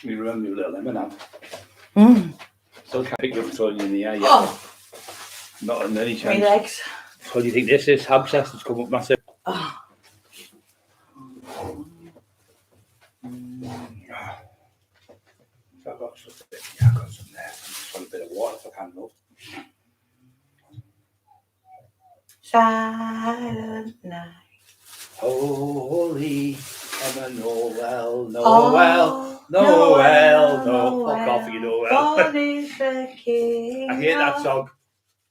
You remember your little lemon Mm. Still can't pick you up and throw you in the air yet. Oh, Not on any my chance. legs. What do you think this is? Hobsess has come up massive. Oh. So I've got something. Yeah, I've got some there. I just want a bit of water if I can, love. Silent night. Holy Emma Noel, Oh, Noel, no. Fuck off, you Noel. God is the king. I hear that song.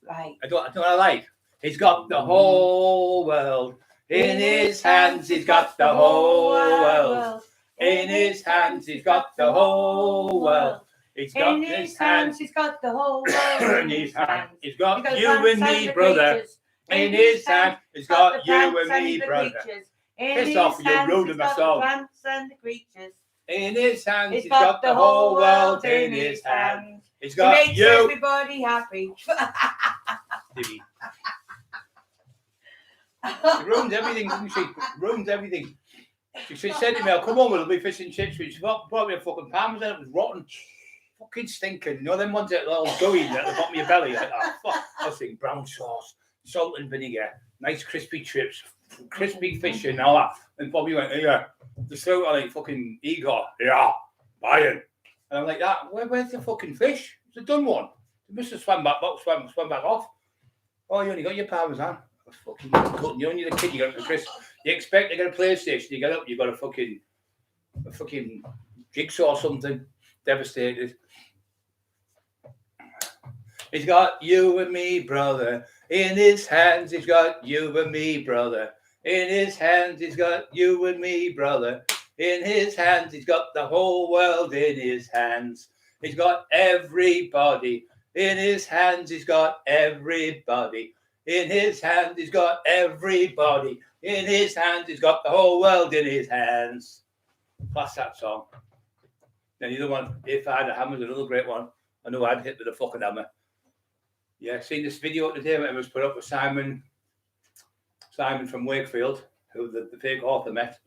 Right. I don't know what I like. He's got the whole world in his hands. He's got the whole world in his hands. He's got the whole world. He's got his hands. He's got the whole world In his hand. He's got you plants and me, the brother. creatures. In his hand. He's got the you plants and me, the brother. creatures. In Piss his off, you're hands, ruining he's my got song. The plants and the creatures. In his hands. He's got the whole world in his hands. He's He got makes you. everybody happy. She ruins everything, doesn't she? Ruins everything. She said to me, I'll come home, we'll be fish and chips. She brought me a fucking parmesan, it was rotten. Fucking stinking. You know them ones that are all gooey at the bottom of your belly? Like, oh, fuck. I was thinking brown sauce, salt and vinegar, nice crispy chips, crispy fish and all that. And Bobby went, yeah, just throw it on like fucking Igor. Yeah, buying. And I'm like, where's the fucking fish? It's a done one. You must have swam back off. Oh, you only got your parmesan. Fucking cutting you, you're the kid, you got a crisp. You expect to get a PlayStation, you get up, you got a fucking jigsaw or something. Devastated. He's got you and me, brother. In his hands, he's got you and me, brother. In his hands, he's got you and me, brother. In his hands, he's got the whole world in his hands. He's got everybody. In his hands, he's got everybody. In his hand, he's got everybody. In his hand, he's got the whole world in his hands. That's that song. Then the other one, If I Had a Hammer, is another great one. I know I'd hit with a fucking hammer. Yeah, seen this video today that was put up with Simon from Wakefield, who the fake author met.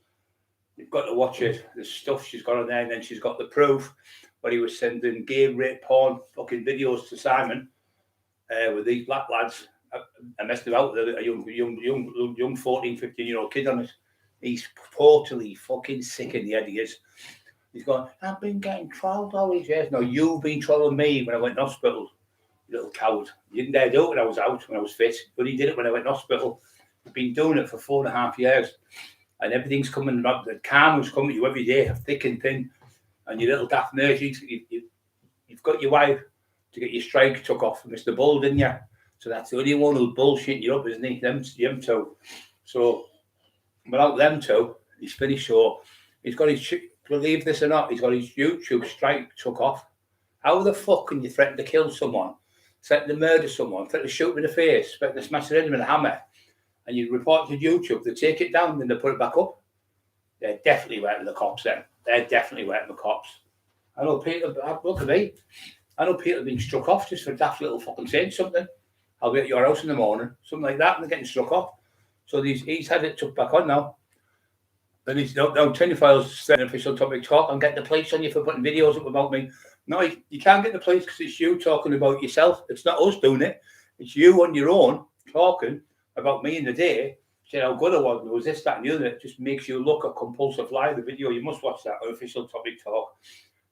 You've got to watch it. The stuff she's got on there, and then she's got the proof where he was sending gay rape porn fucking videos to Simon with these black lads. I messed about with a young 14, 15-year-old kid on it. He's totally fucking sick in the head, he is. He's going, I've been getting trolled all these years. No, you've been trolling me when I went in hospital, you little coward. You didn't dare do it when I was out, when I was fit, but he did it when I went in hospital. He's been doing it for 4.5 years. And everything's coming up. The karma's coming to you every day, thick and thin. And your little daft merchant, you've got your wife to get your strike took off from Mr. Bull, didn't you? So that's the only one who's bullshitting you up, isn't he? Them two. So without them two, he's finished. So he's got his, believe this or not, he's got his YouTube strike took off. How the fuck can you threaten to kill someone, threaten to murder someone, threaten to shoot them in the face, threaten to smash their head with a hammer, and you report to YouTube, they take it down, then they put it back up? They're definitely waiting the cops then. They're definitely waiting the cops. I know people, look at me. I know people have been struck off just for daft little fucking saying something. I'll be at your house in the morning, something like that, and they're getting struck off. So he's had it took back on now. Then he's now 20 files send an official topic talk and get the police on you for putting videos up about me. No, you can't get the police because it's you talking about yourself. It's not us doing it. It's you on your own talking about me in the day, saying how good I was, there was this, that, and the other. It just makes you look a compulsive lie. The video, you must watch that official topic talk.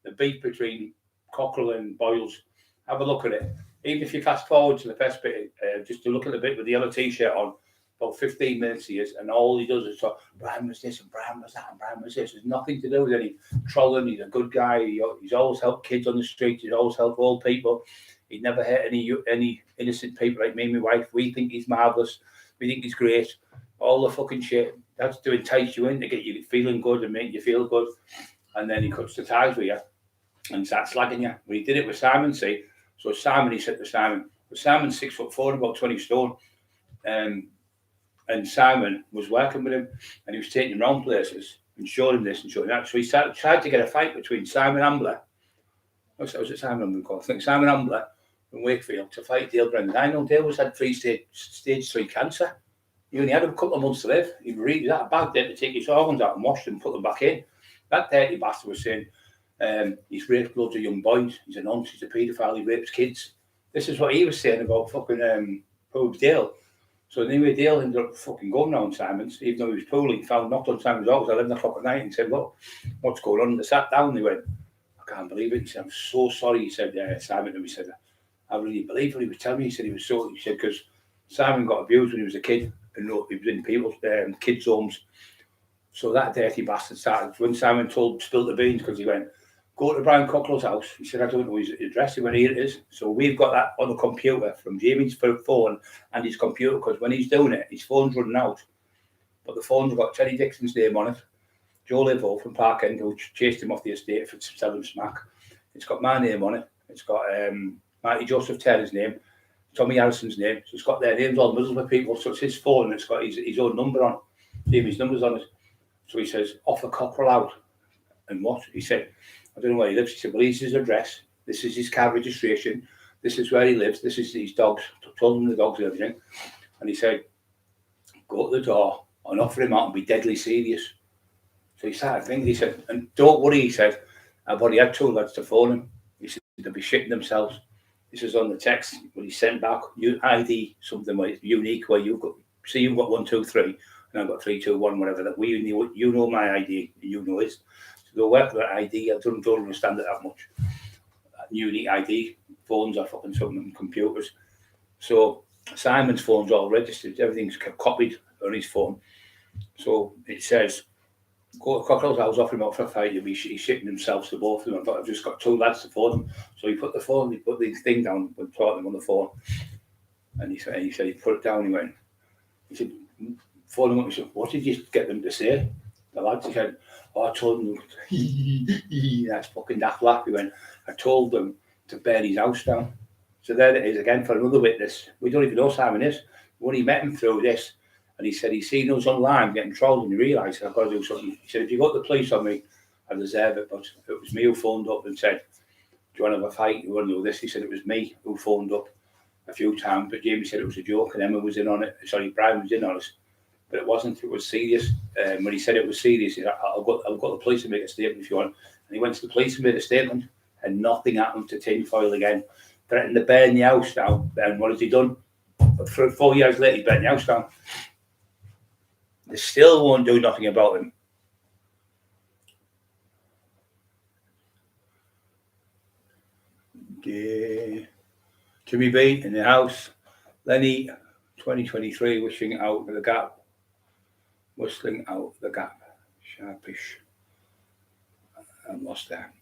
The beef between Cockerill and Boyles. Have a look at it. Even if you fast forward to the first bit, just to look at the bit with the yellow t-shirt on, about 15 minutes he is, and all he does is talk, Brian was this and Brian was that and Brian was this. There's nothing to do with any trolling. He's a good guy. He's always helped kids on the street. He's always helped old people. He never hurt any innocent people like me and my wife. We think he's marvellous. We think he's great. All the fucking shit. That's to entice you in, to get you feeling good and make you feel good. And then he cuts the ties with you and starts slagging you. Well, he did it with Simon, see. So Simon, he said to Simon, well, Simon's 6'4", about 20 stone. And Simon was working with him and he was taking him around places and showing him this and showing that. So he tried to get a fight between Simon Ambler. Was it Simon Ambler called? I think Simon Ambler from Wakefield to fight Dale Brennan. I know Dale was had stage 3 cancer. He only had a couple of months to live. He really had a bad day to take his organs out and wash them and put them back in. That dirty bastard was saying, He's raped loads of young boys. He's a nonce. He's a paedophile. He rapes kids. This is what he was saying about fucking poor Dale. So anyway, Dale ended up fucking going round Simon's, even though he was poorly. Found knocked on Simon's door at 11 o'clock at night and said, "Look, what's going on?" And they sat down. And they went, "I can't believe it." He said, "I'm so sorry." He said, Simon to me, said, "I really believe what he was telling me." He said he was so. He said because Simon got abused when he was a kid, and he was in people's kids' homes. So that dirty bastard started when Simon spilled the beans because he went, "Go to Brian Cockerill's house." He said, "I don't know his address." He went, "Here it is." So we've got that on the computer from Jamie's phone and his computer because when he's doing it, his phone's running out. But the phone's got Teddy Dixon's name on it. Joe Livo from Park End, who chased him off the estate for selling smack. It's got my name on it. It's got Marty Joseph Taylor's name, Tommy Harrison's name. So it's got their names all middle of people. So it's his phone and it's got his own number on. Jamie's number's on it. So he says, "Offer Cockerill out." And what? He said, "I don't know where he lives." He said, "Well, here's his address. This is his car registration. This is where he lives. This is his dogs." Told him the dogs and everything. And he said, "Go to the door and offer him out and be deadly serious." So he started thinking. He said, "And don't worry," he said, "I've already had 2 lads to phone him." He said, "They'll be shitting themselves." This is on the text when he sent back ID something where it's unique, where you've got 1, 2, 3. And I've got 3, 2, 1, whatever. That we knew, you know my ID, you know his. So they'll work with that ID. I don't understand it that much. Unique ID phones are fucking something on computers. So Simon's phone's all registered. Everything's copied on his phone. So it says, "Go to Cockerill's house, offer him out for a fight. He's shitting himself to both of them." I thought, "I've just got 2 lads to phone him." So he put the thing down and talked to him on the phone. And he said he put it down. He said, phone him up. He said, "What did you get them to say?" The lads, he said, "Oh, I told them," that's fucking daft laugh. He went, "I told them to burn his house down." So there it is again for another witness. We don't even know Simon is. We only met him through this. And he said he's seen us online getting trolled and he realised I've got to do something. He said, "If you got the police on me, I deserve it." But it was me who phoned up and said, "Do you want to have a fight? You want to do this?" He said it was me who phoned up a few times. But Jamie said it was a joke and Emma was in on it. Sorry, Brian was in on it. But it wasn't. It was serious. When he said it was serious, he said, I'll go to the police and make a statement if you want." And he went to the police and made a statement, and nothing happened to tinfoil again. Threatened to burn the house down. Then what has he done? 4 years later, he burnt the house down. They still won't do nothing about him. Jimmy B in the house. Lenny, 2023, wishing out the gap. Whistling out the gap. Sharpish. I'm lost there.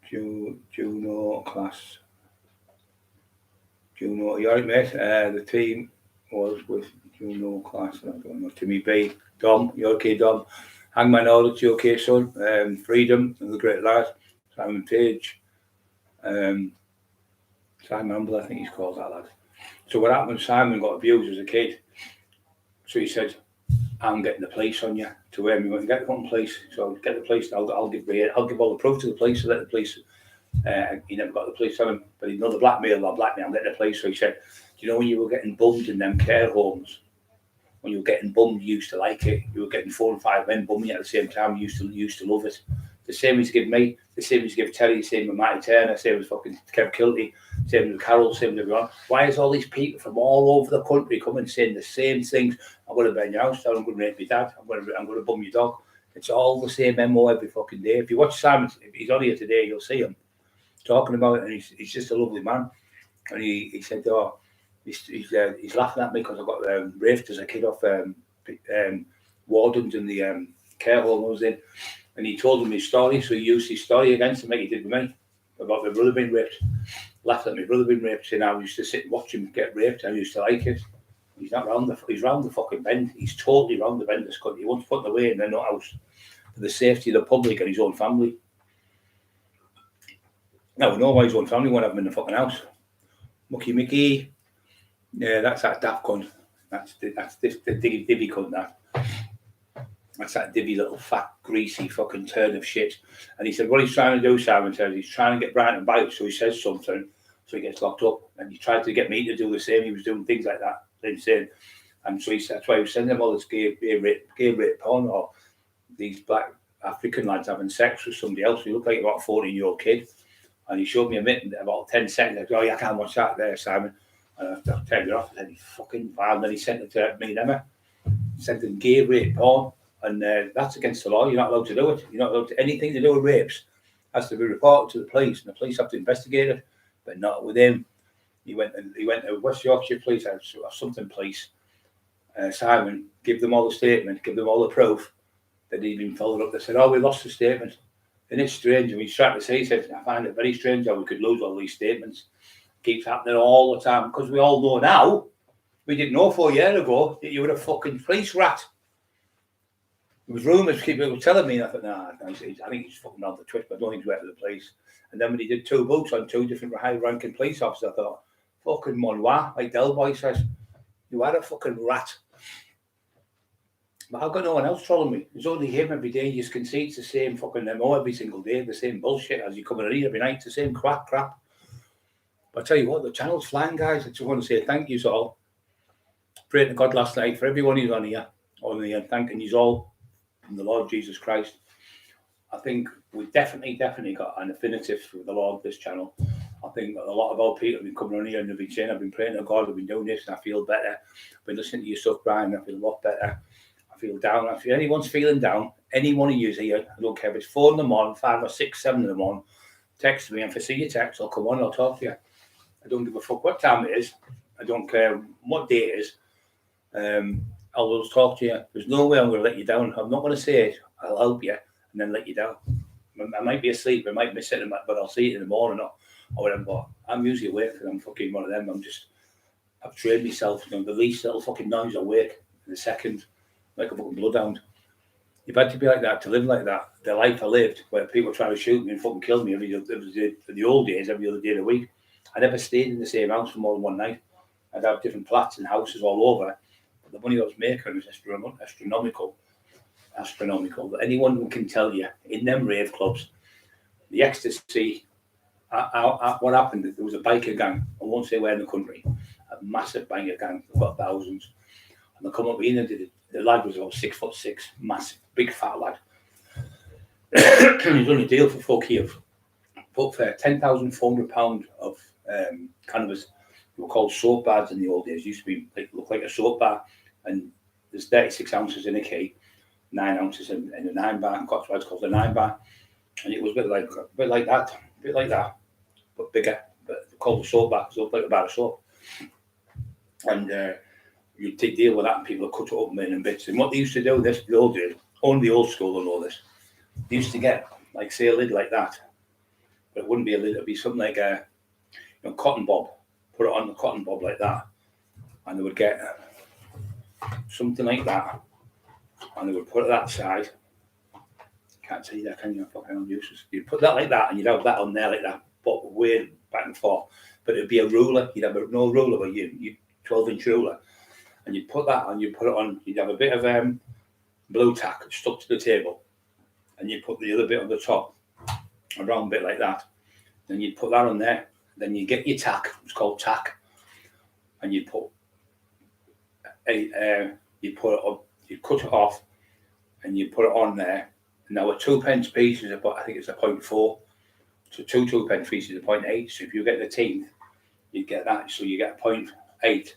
Juno class. Juno, are you alright, mate? The team was with Juno class. I don't know. Timmy B. Dom, you okay, Dom? Hangman Audit, you okay, son? Freedom, another great lad. Simon Page. Simon Humble, I think he's called that lad. So what happened when Simon got abused as a kid? So he said, "I'm getting the police on you." To him, he went, "Get the fucking police." So get the police. I'll give all the proof to the police. So let the police. He never got the police on him, but he'd know the blackmail. I'm getting the police. So he said, "Do you know when you were getting bummed in them care homes? When you were getting bummed, you used to like it. You were getting 4 and 5 men bumming you at the same time. You used to love it. The same as give me, the same as give Terry, the same with Matty Turner, same as fucking Kev Kilty, same with Carol, same with everyone. Why is all these people from all over the country coming saying the same things? I'm going to burn your house down. I'm going to rape your dad. I'm going to bum your dog." It's all the same MO every fucking day. If you watch Simon, if he's on here today, you'll see him talking about it, and he's just a lovely man. And he said, "Oh, he's laughing at me because I got raped as a kid off wardens in the care home I was in." And he told him his story, so he used his story against him like he did with me about my brother being raped. Laughed at my brother being raped, saying I used to sit and watch him get raped. I used to like it. He's not he's round the fucking bend. He's totally round the bend. This country. He wants put away in their nut house for the safety of the public and his own family. Now we know why his own family won't have him in the fucking house. Mucky Mickey. Yeah, that's that daft cunt. That's the divvy cunt, that. That's that divvy little fat, greasy fucking turd of shit. And he said, what he's trying to do, Simon says, he's trying to get Brian to bite, so he says something, so he gets locked up. And he tried to get me to do the same. He was doing things like that, insane. And so that's why he was sending him all this gay rape porn, or these black African lads having sex with somebody else. He looked like about a 14-year-old kid. And he showed me a mitten about 10 seconds. I go, oh, yeah, I can't watch that there, Simon. And I turned it off. And then he fucking vile. And then he sent it to me and Emma. Sent them gay rape porn. And that's against the law. You're not allowed to do it. You're not allowed to anything to do with rapes. Has to be reported to the police. And the police have to investigate it. But not with him. He went to West Yorkshire Police or something police. Simon, give them all the statement, give them all the proof that he'd been followed up. They said, oh, we lost the statement. And it's strange. And he's trying to say, he said, I find it very strange how we could lose all these statements. It keeps happening all the time. Because we all know now, we didn't know 4 years ago that you were a fucking police rat. There was rumours, people were telling me, and I thought, nah, I think he's fucking on the twist, but I don't think he's working for the police. And then when he did 2 books on 2 different high-ranking police officers, I thought, fucking Monroy, like Del Boy says, you are a fucking rat. But I've got no one else trolling me. There's only him every day. You can see it's the same fucking MO every single day, the same bullshit as you come in here every night, the same crap. But I tell you what, the channel's flying, guys. I just want to say thank you all. Praying to God last night for everyone who's on here, thanking you all in the Lord Jesus Christ. I think we've definitely got an affinity with the Lord, this channel. I think a lot of our people have been coming on here and they've been saying, I've been praying to God, I've been doing this, and I feel better. I've been listening to your stuff, Brian, I feel a lot better. I feel down. If anyone's feeling down, any one of you here, I don't care if it's 4 in the morning, 5 or 6, 7 in the morning, text me. And if I see your text, I'll come on, I'll talk to you. I don't give a fuck what time it is. I don't care what day it is. I will talk to you. There's no way I'm going to let you down. I'm not going to say it. I'll help you and then let you down. I might be asleep, I might miss it, but I'll see it in the morning or whatever. But I'm usually awake because I'm fucking one of them. I've trained myself. The least little fucking noise I wake in a second, like a fucking bloodhound. You've had to be like that to live like that. The life I lived, where people try to shoot me and fucking kill me in the old days, every other day of the week. I never stayed in the same house for more than one night. I'd have different flats and houses all over. But the money I was making was astronomical. But anyone can tell you, in them rave clubs, the ecstasy, what happened, there was a biker gang, I won't say where in the country, a massive biker gang, about thousands. And they come up in and the lad was about 6'6", massive, big fat lad. He's on a deal for but for £10,400 of cannabis. They were called soap bars in the old days. It used to be look like a soap bar, and there's 36 ounces in a key, 9 ounces in a 9 bar. That's why it's called a 9 bar. And it was a bit like that, but bigger. But they're called a soap bar because it looked like a bar of soap. And you deal with that, and people cut it up in bits. And what they used to do, the old days, only the old school will know this. They used to get, like, say, a lid like that, but it wouldn't be a lid. It'd be something like a cotton bob. Put it on the cotton bob like that, and they would get something like that, and they would put it that side. Can't see that, can you? Fucking useless. You'd put that like that, and you'd have that on there like that, but weird back and forth. But it'd be a ruler. You'd have no ruler, but you 12-inch ruler, and you'd put that on. You'd put it on. You'd have a bit of blue tack stuck to the table, and you'd put the other bit on the top, a round bit like that. Then you'd put that on there. Then you get your tack. It's called tack, and you put you cut it off, and you put it on there. And now a 2p piece is I think it's a 0.4. So 2 2p pieces is a 0.8. So if you get the teeth, you get that. So you get a 0.8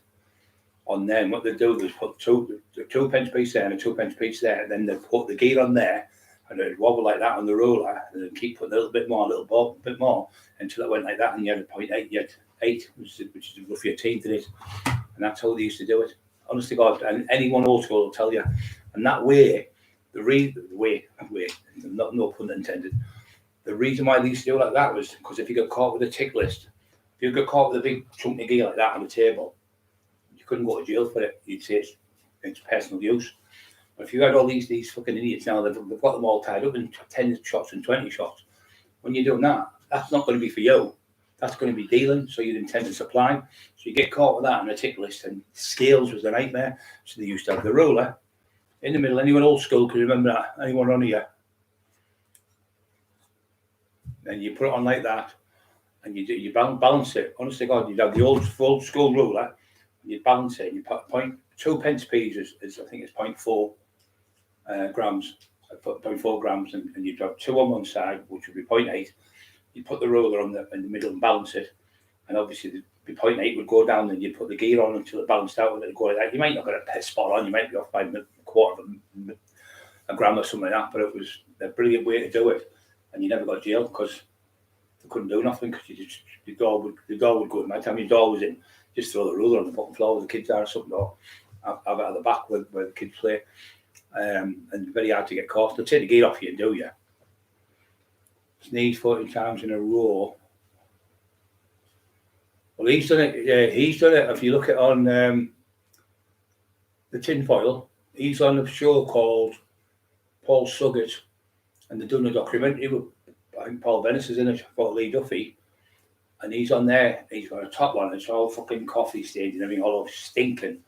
on there. And what they do is put the 2p piece there and a 2p piece there, and then they put the gear on there, and it'd wobble like that on the roller, and then keep putting a little bit more, until it went like that, and you had a 0.8, you had 8, which is roughly a tenth of it. And that's how they used to do it. Honestly, God, and anyone old school will tell you. And that way, no pun intended, the reason why they used to do it like that was because if you got caught with a tick list, if you got caught with a big chunk of gear like that on the table, you couldn't go to jail for it. You'd say it's personal use. But if you had all these fucking idiots now, they've got them all tied up in 10 shots and 20 shots. When you're doing that, that's not going to be for you. That's going to be dealing, so you'd intend to supply. So you get caught with that on a tick list, and scales was a nightmare. So they used to have the ruler in the middle. Anyone old school can remember that? Anyone on here? And you put it on like that, and you balance it. Honestly, God, you'd have the old school ruler, and you balance it. And you put 2p piece is I think it's 0.4 grams, 0.4 grams, and you'd have 2 on one side, which would be 0.8. You put the roller in the middle and balance it, and obviously the 0.8 would go down, and you put the gear on until it balanced out, and it'd go like that. You might not get a spot on, you might be off by a quarter of a gram or something like that, but it was a brilliant way to do it, and you never got jail because they couldn't do nothing because the door would go in. By the time your door was in, just throw the ruler on the bottom floor where the kids are or something, or have it at the back where the kids play, and very hard to get caught. They'll take the gear off you and do you. Sneeze 40 times in a row. Well, he's done it. Yeah, he's done it. If you look at on the tinfoil, he's on a show called Paul Suggett, and they're doing a documentary with, I think Paul Venice is in it, for Lee Duffy, and he's on there. He's got a top one. It's all fucking coffee stains and everything, all over stinking.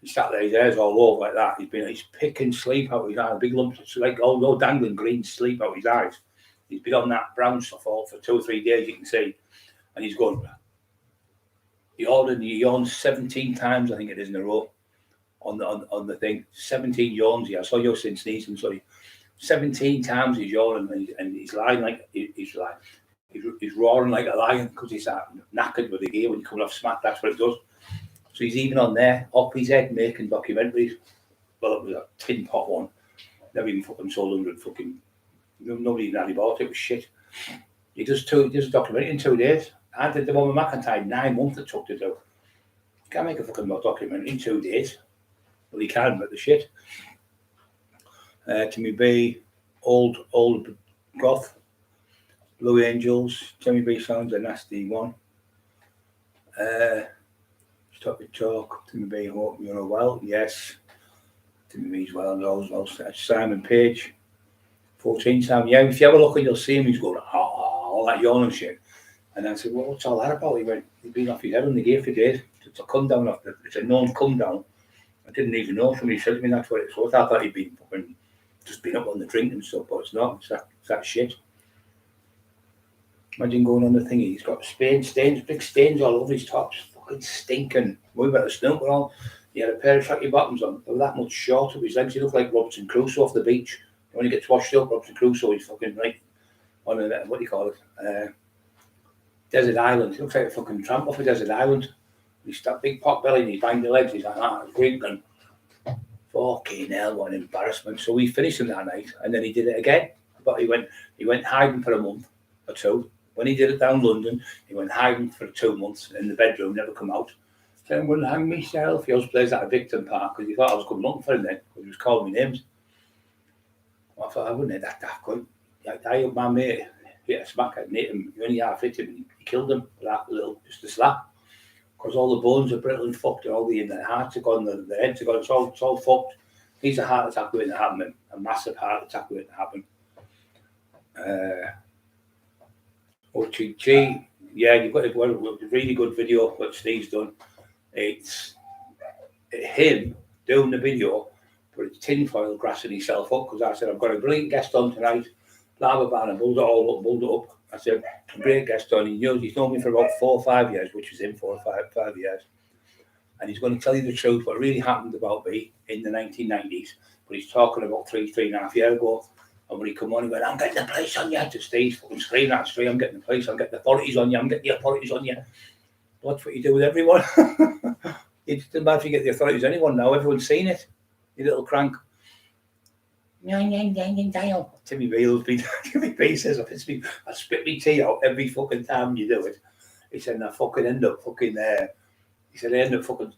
He sat there, his hair's all over like that. He's picking sleep out of his eyes, big lumps, it's like all dangling green sleep out of his eyes. He's been on that brown stuff all for 2 or 3 days, you can see, and he's going. He yawns 17 times, I think it is, in a row on the thing. 17 yawns. Yeah, I saw you since sneezing. Sorry, 17 times he's yawning, and he's lying like he's roaring like a lion because he's knackered with the gear when you come off smack. That's what it does. So he's even on there, off his head, making documentaries. Well, it was a tin pot one. Never even fucking sold 100 fucking. Nobody even had bought it. It was shit. He does a documentary in 2 days. I did the one with McIntyre, 9 months it took to do. You can't make a fucking documentary in 2 days. Well, he can, but the shit. Timmy B, old goth, Blue Angels. Timmy B sounds a nasty one. Stop your talk. Timmy B, hope you're well. Yes. Timmy B's well and all's well. Simon Page, 14 time. Yeah, if you have a look and you'll see him, he's going, all that yawning shit. And I said, well, what's all that about? He went, he'd been off his head on the gear for days. It's a come down it's a known come down. I didn't even know. Somebody said to me that's what it was. I thought he'd been fucking just been up on the drink and stuff, but it's not. It's that shit. Imagine going on the thingy. He's got stains, big stains all over his tops. Fucking stinking. We better snoop and all. He had a pair of tracky bottoms on. They were that much short of his legs. He looked like Robinson Crusoe off the beach. When he gets washed up, Robinson Crusoe, he's fucking like on a, what do you call it? Desert island. He looks like a fucking tramp off a desert island. He's that big pot belly and he's behind the legs. He's like that, drinking. Fucking hell, what an embarrassment. So we finished him that night and then he did it again. But he went hiding for a month or two. When he did it down London, he went hiding for 2 months in the bedroom, never come out. So I'm going to hang myself. He always plays at a victim park because he thought I was coming looking for him then because he was calling me names. I thought I wouldn't hit that daft cunt. I my mate hit a smack and hit him. He only half hit him and he killed him with that little, just a slap. Because all the bones are brittle and fucked and all the hearts are gone, the heads are gone, it's all fucked. He's a heart attack waiting to happen, a massive heart attack waiting to happen. OTG, yeah, you've got a really good video what Steve's done. It's him doing the video, but it's tinfoil grassing himself up because I said, I've got a brilliant guest on tonight, blah, blah, blah, and I build it up. I said, a great guest on. He's known me for about 4 or 5 years, which was in 4 or 5 years. And he's going to tell you the truth, what really happened about me in the 1990s. But he's talking about 3.5 years ago. And when he come on, he went, I'm getting the police on you. To Steve, fucking screaming at Steve, I'm getting the police, I'm getting the authorities on you, I'm getting the authorities on you. That's what you do with everyone. It doesn't matter if you get the authorities on anyone now, everyone's seen it. You little crank. Timmy B says, I spit my tea out every fucking time you do it. He said, I fucking end up fucking he said, I end up fucking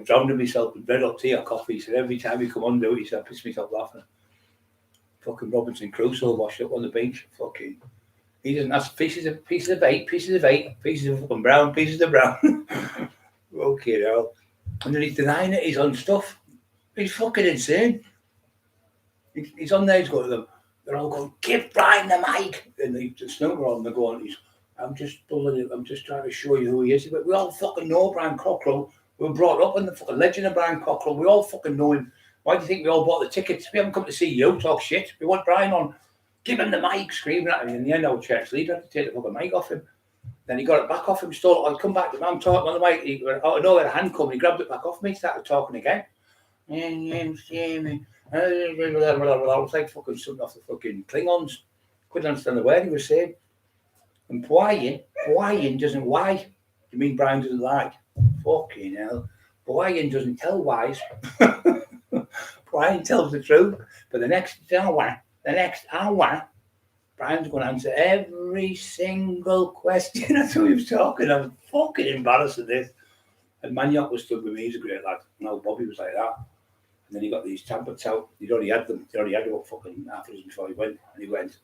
drowning myself with red hot tea or coffee. He said, every time you come on do it, he said, I piss myself laughing. Fucking Robinson Crusoe washed up on the beach. Fucking, he doesn't ask pieces of eight, pieces of fucking brown, pieces of brown. Okay, now. And then he's denying it, he's on stuff. He's fucking insane. He's on there, he's going to them. They're all going, give Brian the mic. And the snooker on, they're going, I'm just bullying him. I'm just trying to show you who he is. But we all fucking know Brian Cockerill. We were brought up in the fucking legend of Brian Cockerill. We all fucking know him. Why do you think we all bought the tickets? We haven't come to see you talk shit. We want Brian on. Give him the mic, screaming at him. In the end, our church leader had to take the fucking mic off him. Then he got it back off him, stole it. I'd come back to him. I'm talking on the mic. He went, oh, no, had a hand come. He grabbed it back off me, started talking again. It was like fucking something off the fucking Klingons. Couldn't understand the word he was saying. And Brian doesn't lie. You mean Brian doesn't lie? Fucking hell. Brian doesn't tell lies. Brian tells the truth. For the next hour, Brian's going to answer every single question. That's what he was talking. I'm fucking embarrassed of this. And Maniac was stood with me. He's a great lad. No, Bobby was like that. And then he got these tablets out. He'd already had them. He already had about fucking half a dozen before he went. And he went,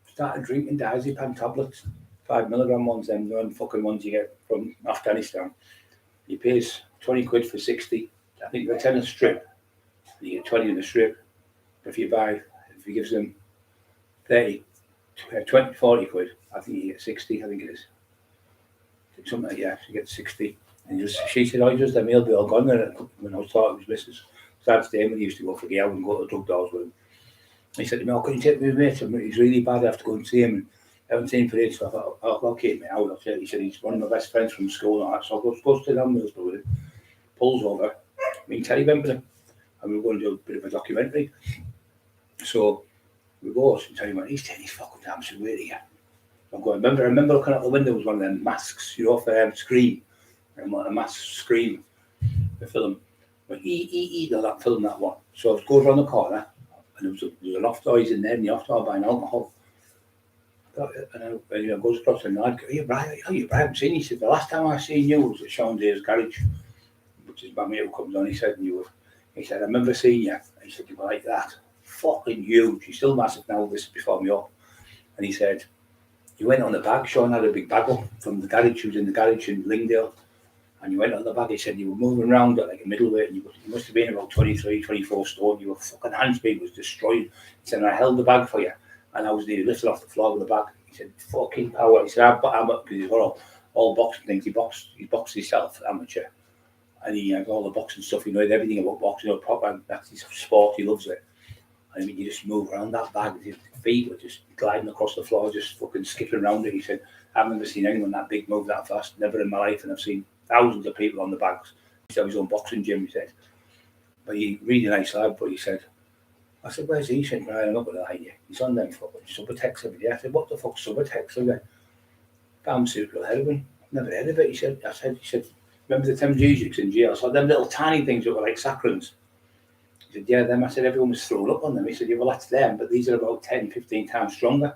started drinking diazepam tablets. 5 milligram ones, them the fucking ones you get from Afghanistan. He pays 20 quid for 60. I think they're 10 a strip. And you get 20 in a strip. If he gives them 30, 20, 40 quid, I think you get 60, I think it is. Something like that, you get 60. And she said, oh, just them, he'll be all gone there. When I was talking to his missus, started staying when he used to go for the hour and go to the drug doors with him. He said to me, oh, can you take me with me? He's really bad, I have to go and see him. And I haven't seen him for ages, so I thought, oh, okay, mate, I'll tell you. He said, he's one of my best friends from school and all that, so I'll go to down Middlesbrough with him. Pulls over, me and Terry went with him, and we were going to do a bit of a documentary. So we go, and Terry went, he's taking his fucking damn shit with here. I'm going, I remember looking out the window, was one of them masks, you know, for Scream. And a mask Scream, the film. But that film, that one. So I was going around the corner, and there was an off toys in there, and the off toy buying alcohol. And I goes across the night, are you Brian? I haven't seen you. He said, the last time I seen you was at Sean Day's garage, which is my mate who comes on. He said, I remember seeing you. He said, you were like that. Fucking huge. He's still massive now, this is before me up. And he said, you went on the bag. Sean had a big bag up from the garage. He was in the garage in Lingdale. And you went on the bag. He said, you were moving around at like a middleweight. And you must have been about 23, 24 stone. Your fucking hand speed was destroyed. He said, and I held the bag for you. And I was nearly lifted off the floor with the bag. He said, fucking power. He said, I'm because he's got all boxing things. He boxed himself, amateur. And he had all the boxing stuff. He knows everything about boxing. Proper, that's his sport. He loves it. I mean, you just move around that bag. His feet were just gliding across the floor, just fucking skipping around it. He said, I've never seen anyone that big move that fast. Never in my life. And I've seen thousands of people on the bags. He said his own boxing gym, he said. But he really nice lad, but he said, I said, where's he? He said, Brian, I'm not going to lie to you. He's on them fucking Subutex every day. I said, what the fuck's Subutex? I said, pharmaceutical heroin. Never heard of it. He said, remember the Temgesics in jail? So them little tiny things that were like saccharins. He said, yeah, them. I said, everyone was thrown up on them. He said, yeah, well, that's them, but these are about 10, 15 times stronger.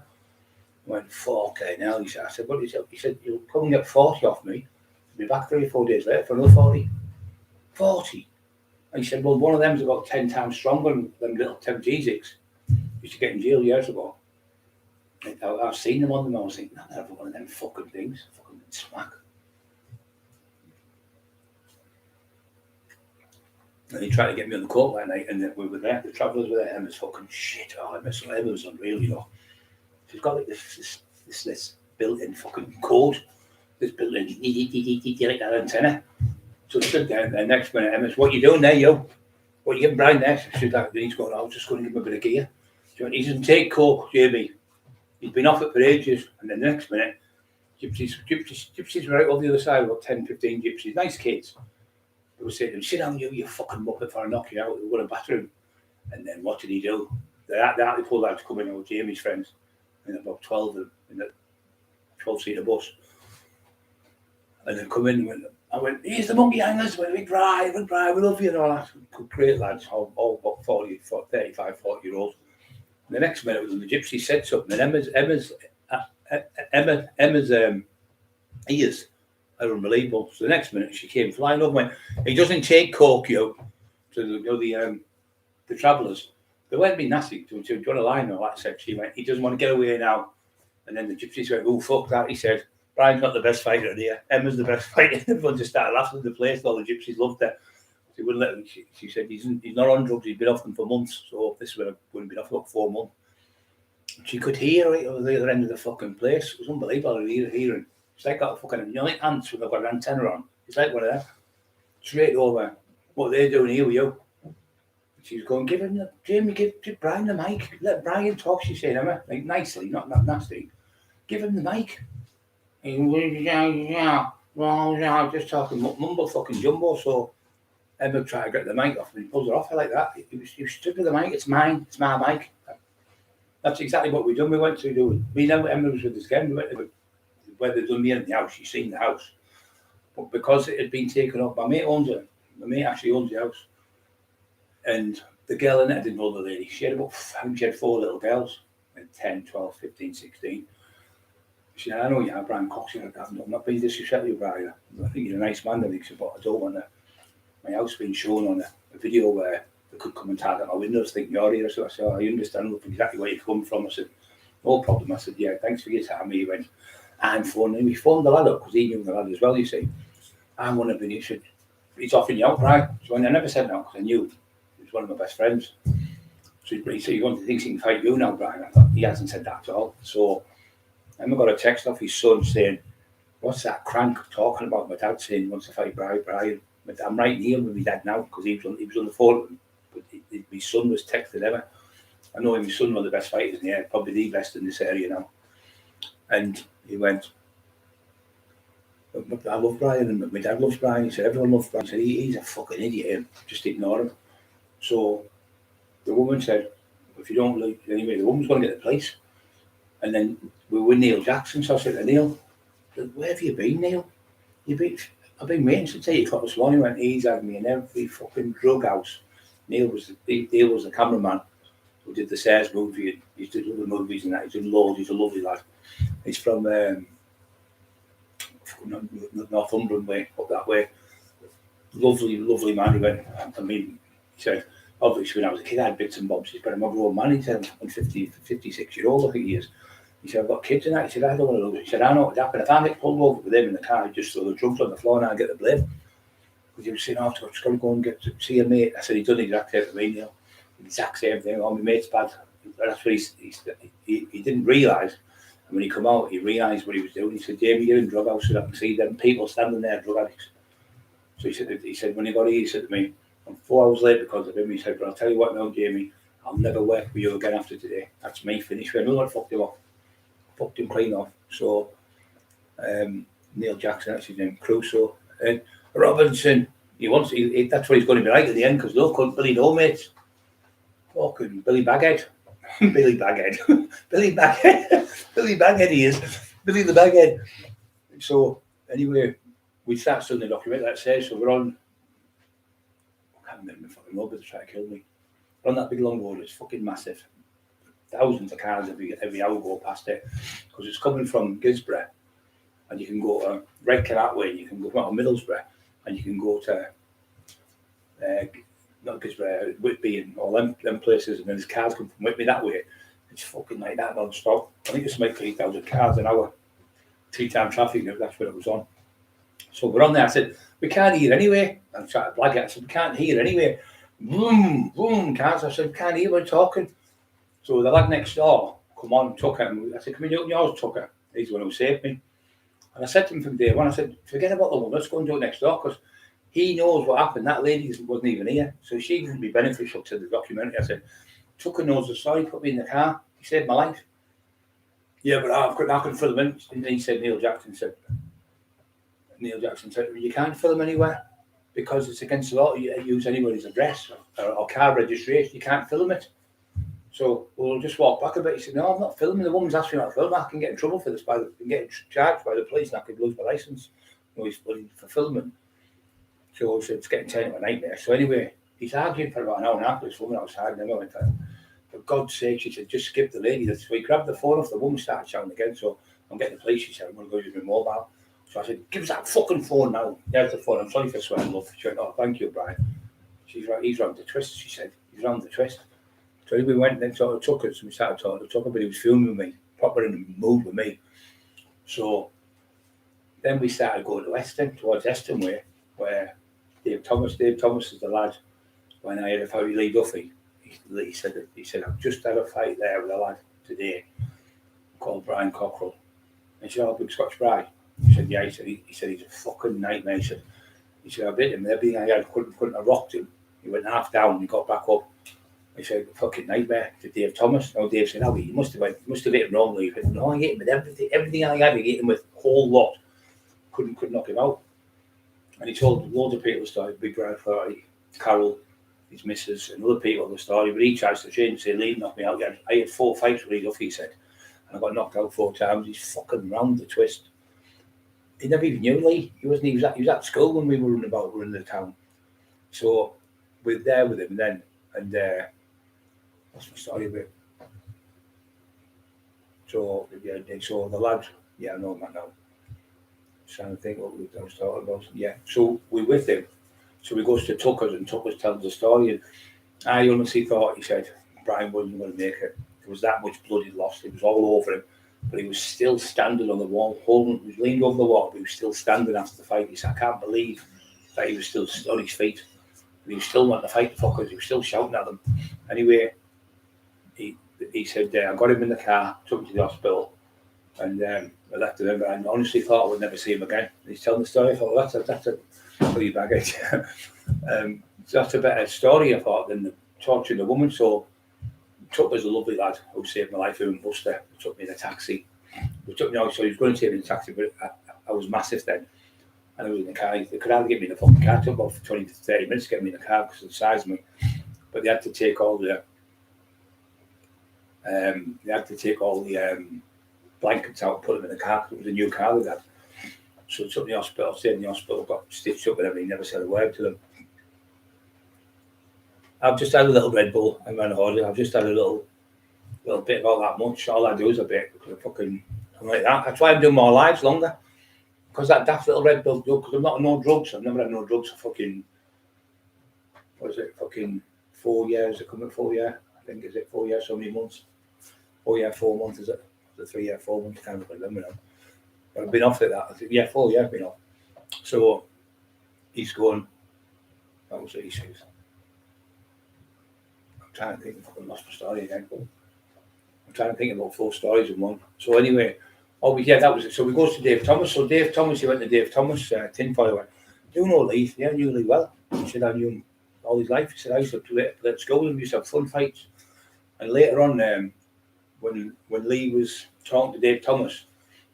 I went, okay, now. He said, I said, what? He said, you'll come and get 40 off me. I'll be back 3 or 4 days later for another 40. 40. And he said, well, one of them's about 10 times stronger than them little Temgesics. Used to get in jail years ago. I've seen them on them. I was thinking, no, they're one of them fucking things. Fucking smack. And he tried to get me on the court that night, and we were there. The travellers were there, and it was fucking shit. Oh, Emma was unreal, you know. She's got like this built-in fucking code. This built-in like that antenna. So I stood there, and the next minute, Emma's, what are you doing there, yo? What are you giving Brian there? She's like, he's going, I was just going to give him a bit of gear. He doesn't take coke, Jamie. He's been off it for ages. And then the next minute, gypsies were right over the other side, about 10, 15 gypsies, nice kids. They were saying to him, sit down, you fucking muppet, before I knock you out. They were going to batter him. And then what did he do? The Hartley pulled out to come in with Jamie's friends. And about 12 of them in the 12-seater bus. And then come in and went, I went, here's the monkey hangers, we drive, we love you and all that. Great lads, all about 35, 40-year-olds. And the next minute, when the gypsy said something, and Emma's ears are unbelievable. So the next minute, she came flying over and went, he doesn't take coke, yo. To the travellers. They weren't being nasty to draw a line or like I said. She went, he doesn't want to get away now. And then the gypsies went, oh, fuck that. He said, Brian's not the best fighter in here. Emma's the best fighter. Everyone just started laughing at the place. All the gypsies loved her. She wouldn't let him. She said he's not on drugs. He's been off them for months. So this would have been off for about 4 months. She could hear right over the other end of the fucking place. It was unbelievable hearing. It's like got a fucking, you know, like ants when they've got an antenna on. It's like one of them. Straight over. What they're doing here with you. She was going, give Brian the mic. Let Brian talk, she said, Emma. Like nicely, not nasty. Give him the mic. Just talking mumble fucking jumbo. So Emma tried to get the mic off and he pulled her off like that. He was stripping the mic. It's mine. It's my mic. That's exactly what we done. We went to do. Me and Emma was with us again. We went to where they'd done me in the house. She's seen the house, but because it had been taken up, my mate owns it. My mate actually owns the house, and the girl in it didn't know the lady. She had she had 4 little girls, 10, 12, 15, 16. She said, I know you are, Brian Cox. I'm not being disrespectful, Brian. I think you're a nice man. He said, but I don't want my house being shown on a video where they could come and tag at my windows, think you're here. So I said, I understand exactly where you come from. I said, no problem. I said, yeah, thanks for your time. He went, I'm phoning. He phoned the lad up because he knew the lad as well, you see. I'm one of them. He said, he's offering you out, Brian. So I never said no because I knew he was one of my best friends. So he said, you want to think he can fight you now, Brian? I thought, he hasn't said that at all. So I got a text off his son saying, what's that crank talking about? My dad saying he wants to fight Brian. I'm right near with my dad now because he was on the phone. But my son was texting Emma. I know my son was the best fighters in the air, probably the best in this area now. And he went, I love Brian and my dad loves Brian. He said, everyone loves Brian. He said, he's a fucking idiot. Just ignore him. So the woman said, if you don't like, anyway, the woman's going to get the place. And then we were with Neil Jackson. So I said to Neil, where have you been, Neil? I've been waiting since 8 o'clock this morning. He went, he's had me in every fucking drug house. Neil was the cameraman who did the Sayers movie. He's did other movies and that. He's done loads. He's a lovely lad. He's from Northumberland way, up that way. Lovely, lovely man. He went, he said, obviously when I was a kid I had bits and bobs. He's been a grown man. He said, I'm 56-year-old, I think he is. He said, I've got kids and that. He said, I don't want to lose it. He said, I know what happened. If I get pulled over with him in the car, I'd just throw the drugs on the floor and I'd get the blame. Because he was saying, I've just got to go and see a mate. I said, he done the exact same thing, Neil. The exact same thing. Oh, my mate's bad. That's what he didn't realise. And when he come out, he realised what he was doing. He said, Jamie, you're in drug house, so I can see them people standing there, drug addicts. So he said, when he got here, he said to me, I'm 4 hours late because of him. He said, but I'll tell you what now, Jamie, I'll never work with you again after today. That's me finished. I know what fucked him off. Fucked him clean off. So, Neil Jackson, that's his name, Crusoe. And Robinson, that's what he's going to be like at the end because no couldn't Billy no mates. Fucking Billy Baghead. Billy Baghead. Billy Baghead. Billy Baghead he is. Billy the Baghead. So, anyway, we started studying the documentary that says, so we're on, I can't remember the fucking road, but they're trying to kill me. We're on that big long road, it's fucking massive. Thousands of cars every hour go past it because it's coming from Gisborough and you can go to Redcar that way, you can go to Middlesbrough and you can go to not Gisborough, Whitby and all them places, and then there's cars come from Whitby that way. It's fucking like that non-stop. I think it's like 3,000 cars an hour. 3-time traffic, that's what it was on. So we're on there. I said, we can't hear anyway. I'm trying to blag it. I said, we can't hear anyway. Boom, boom, cars. I said, we can't hear, we're talking. So the lad next door, come on, Tucker. I said, come and open yours, Tucker. He's the one who saved me. And I said to him from day one, I said, forget about the one, let's go and do it next door, because he knows what happened. That lady wasn't even here. So she wouldn't be beneficial to the documentary. I said, Tucker knows the story, put me in the car. He saved my life. Yeah, but I couldn't fill him in. And he said, Neil Jackson said, you can't fill him anywhere because it's against the law. You use anybody's address or car registration. You can't film it. So we'll just walk back a bit. He said, no, I'm not filming. The woman's asking me not to film. I can get in trouble for this. I can get charged by the police and I could lose my licence. He's for filming. So he said, it's getting turned into a nightmare. So anyway, he's arguing for about an hour and a half with this woman outside. And I went, for God's sake, she said, just skip the lady. So he grabbed the phone off the woman, started shouting again. So I'm getting the police. She said, I'm going to go use my mobile. So I said, give us that fucking phone now. There's the phone. I'm sorry for swearing, love. She went, oh, thank you, Brian. She's right. He's round the twist, she said. He's round the twist. So we went and then sort of took it. So we started talking to Tucker, but he was filming me, proper in the mood with me. So then we started going to Eston, towards Eston way, where Dave Thomas is the lad. When I had a fight with Lee Duffy, he said, I've just had a fight there with a lad today called Brian Cockerill. And he said, oh, big Scotch Bride. He said, yeah. He said he's a fucking nightmare. He said, I bit him. Everything I had couldn't have rocked him. He went half down and he got back up. He said, fucking nightmare to Dave Thomas. No, Dave said, no, you must have hit him wrongly. He said, no, I hit him with everything I had. I hit him with a whole lot. Couldn't knock him out. And he told loads of people the story, Big Brother Authority, Carol, his missus, and other people the story, but he tries to change and say, Lee knocked me out again. I had 4 fights with Lee Duffy, he said, and I got knocked out 4 times. He's fucking round the twist. He never even knew Lee. He was at school when we were running the town. So we're there with him then, and what's my story about? So the lad, I know that now. Just trying to think what I was talking about. Yeah, so we're with him. So we goes to Tucker's, and Tucker's tells the story. And I honestly thought, he said, Brian wasn't going to make it. There was that much blood he'd lost. It was all over him. But he was still standing on the wall, he was leaned over the wall, but he was still standing after the fight. He said, I can't believe that he was still on his feet. But he was still wanting to fight the fuckers. He was still shouting at them. Anyway, he said, I got him in the car, took him to the hospital, and I left him. I honestly thought I would never see him again. And he's telling the story. I thought, well, that's a pretty baggage. So that's a better story, I thought, than the torturing the woman. So Tucker's a lovely lad who saved my life, and Buster took me in a taxi. He took me out, so he was going to take me in a taxi, but I was massive then. And I was in the car. They could hardly get me in the fucking car. It took about 20 to 30 minutes to get me in the car because of the size of me. But they had to take all the blankets out and put them in the car because it was a new car they had. So I took me to the hospital, stayed in the hospital, got stitched up and everything, never said a word to them. I've just had a little Red Bull. I'm on a holiday. I've just had a little bit, about that much. All I do is a bit because I'm like that. That's why I'm doing more lives longer. Because that daft little Red Bull, because I'm not on no drugs. I've never had no drugs for fucking 4 years. It come at 4 years. I think, is it 4 years, so many months? 4 years, 4 months, is it? Is it 3 years, 4 months? I can't remember now. But I've been off at that. I think, 4 years I've been off. So he's going, that was what he says. I'm trying to think, I've lost my story again. I'm trying to think about 4 stories in one. So anyway, that was it. So we go to Dave Thomas. So Dave Thomas, he went to Dave Thomas, tinfoil went, do you know Lee? Yeah, I knew Lee well. He said, I knew him all his life. He said, I used to play at school and we used to have fun fights. And later on, when Lee was talking to Dave Thomas,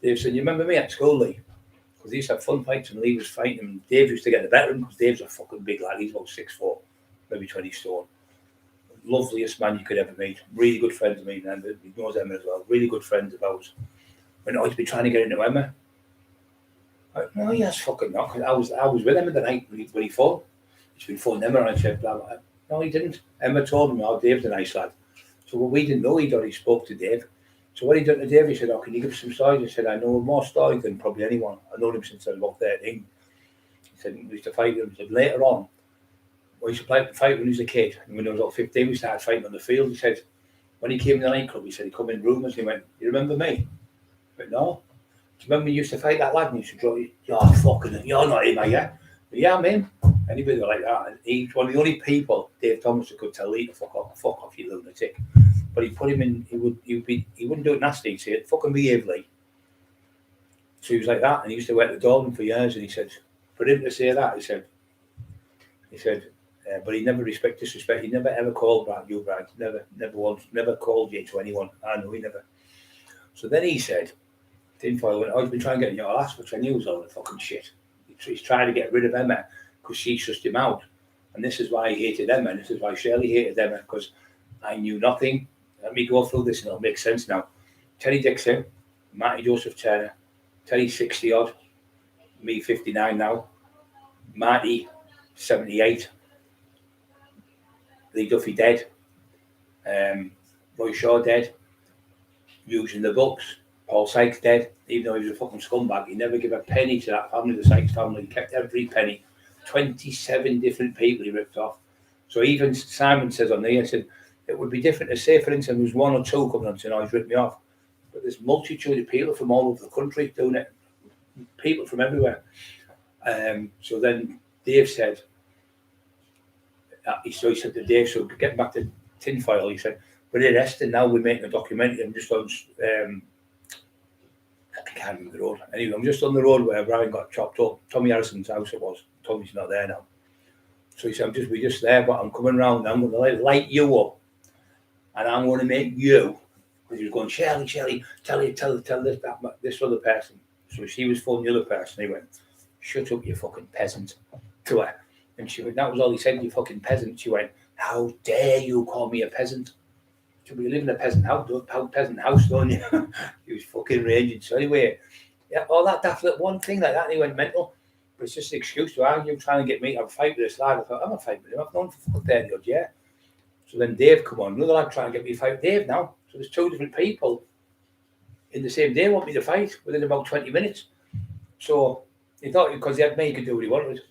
Dave said, you remember me at school, Lee? Because he used to have fun fights and Lee was fighting him. Dave used to get the better of him because Dave's a fucking big lad. He's about 6'4", maybe 20 stone. Loveliest man you could ever meet. Really good friends of mine, and he knows Emma as well. Really good friends of ours. When I'd been trying to get into Emma. No, he has fucking not. I was with Emma the night when he fought. He's been phoning Emma and I said, blah, blah. No, he didn't. Emma told him, oh, Dave's a nice lad. So we didn't know he'd already spoke to Dave. So what he done to Dave, he said, oh, can you give some stories? I said, I know more stories than probably anyone. I know him since I was about 13. He said, we used to fight him. He said, later on, we used to fight when he was a kid. And when he was about 15, we started fighting on the field. He said, when he came to the nightclub, he said, he come in rumours. He went, you remember me? I went, no. Do you remember you used to fight that lad? And he said, you're fucking, you're not him, are you? But yeah, I'm him. Anybody like that. And he's one of the only people, Dave Thomas, could tell Lee to fuck off, you lunatic. But he put him in, he wouldn't do it nasty. He'd say, fucking behave, Lee. So he was like that. And he used to work at the Dorman for years. And he said, for him to say that, he said, but he never disrespect. He never ever called you, Brad. Never called you to anyone. I know he never. So then he said, tinfoil went, I've been trying to get in your ass, which I knew was all the fucking shit. He's trying to get rid of Emma because she shushed him out. And this is why he hated Emma. And this is why Shirley hated Emma, because I knew nothing. Let me go through this and it'll make sense now. Terry Dixon, Matty Joseph Turner, Terry 60 odd, me 59 now, Marty 78, Lee Duffy dead, Roy Shaw dead, using the books, Paul Sykes dead, even though he was a fucking scumbag. He never gave a penny to that family, the Sykes family. He kept every penny. 27 different people he ripped off. So even Simon says on there, I said, it would be different to say, for instance, there was 1 or 2 coming on saying, oh, he's ripped me off. But there's multitude of people from all over the country doing it. People from everywhere. So then Dave said, he said to Dave, so getting back to tinfoil, he said, we're in Eston now, we're making a documentary. I'm just on, I can't remember the road. Anyway, I'm just on the road where Brian got chopped up. Tommy Harrison's house it was. Tommy's not there now. So he said, we're just there, but I'm coming round. I'm going to light you up. And I'm going to make you, because he was going, Shirley, tell this other person. So she was phoning the other person. He went, shut up, you fucking peasant, to her. And she went, that was all he said, you fucking peasant. She went, how dare you call me a peasant? She went, you live in a peasant house, don't you? He was fucking raging. So anyway, yeah, all that one thing like that, and he went mental. But it's just an excuse to argue, trying to get me to have a fight with this lad. I thought, I'm not fighting with him. I've known him for fucking 30 odd years. So then Dave come on, another lad trying to get me to fight with Dave now. So there's two different people in the same day want me to fight within about 20 minutes. So he thought because he had me, he could do what he wanted.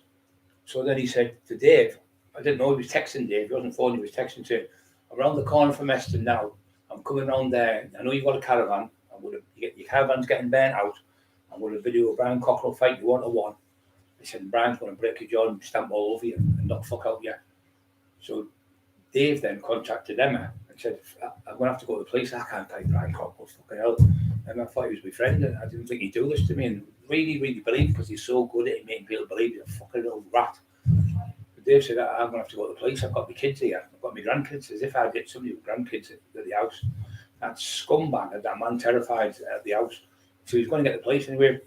So then he said to Dave, I didn't know he was texting Dave, he wasn't phoning, he was texting to him, around the corner from Eston now, I'm coming around there, I know you've got a caravan, your caravan's getting burnt out, I'm going to video a Brian Cockerill fight you 1-1. He said, Brian's going to break your jaw and stamp all over you and knock fuck out you. So Dave then contacted Emma and said, I'm going to have to go to the police, I can't fight Brian Cockerill, fucking hell. And I thought he was my friend, and I didn't think he'd do this to me, and really, really believed, because he's so good at making people believe he's a fucking little rat. But Dave said, I'm going to have to go to the police, I've got my kids here, I've got my grandkids, as if I get somebody with grandkids at the house. That scumbag had that man terrified at the house. So he's going to get the police anyway.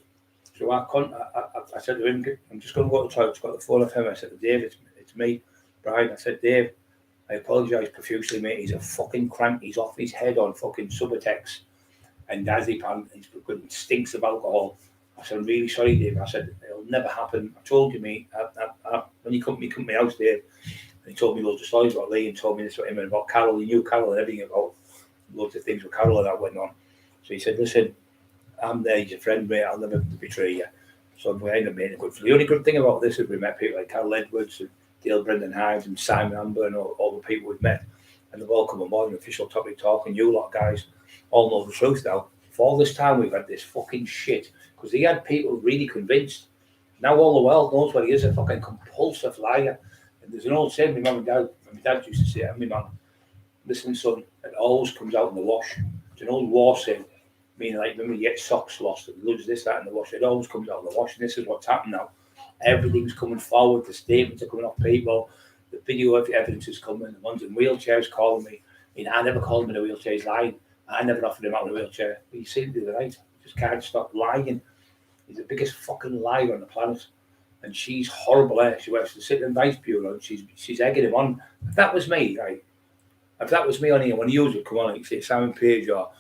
So I said to him, I'm just going to go to the toilet, got the phone off him. I said to Dave, it's me, Brian. I said, Dave, I apologise profusely, mate. He's a fucking crank. He's off his head on fucking Subutex and Diazepam. He's stinks of alcohol. I said, I'm really sorry, Dave. I said, it'll never happen. I told you, mate, when you come to my house, Dave, and he told me loads of stories about Lee and told me this about him and about Carol. He knew Carol and everything about loads of things with Carol and that went on. So he said, listen, I'm there, he's a friend, mate, I'll never betray you. So we ended up making a good friend. The only good thing about this is we met people like Carol Edwards and Dale Brendan Hyde and Simon Amber and all the people we've met. And they've all come on board an official topic talk, and you lot guys all know the truth now. For all this time we've had this fucking shit, because he had people really convinced. Now all the world knows what he is, a fucking compulsive liar. And there's an old saying my mum and dad used to say, and my mum, listen son, it always comes out in the wash. It's an old war saying, meaning like when you get socks lost and lose this, that in the wash, it always comes out in the wash. And this is what's happened now. Everything's coming forward, the statements are coming off people, the video evidence is coming, the ones in wheelchairs calling me. I mean, I never called him in a wheelchair, he's lying. I never offered him out in a wheelchair. But you seem to do the right. Just can't stop lying. He's the biggest fucking liar on the planet. And she's horrible. She works for the City and Vice Bureau, and she's egging him on. If that was me, right? If that was me on here, when you would come on, like say Simon Page or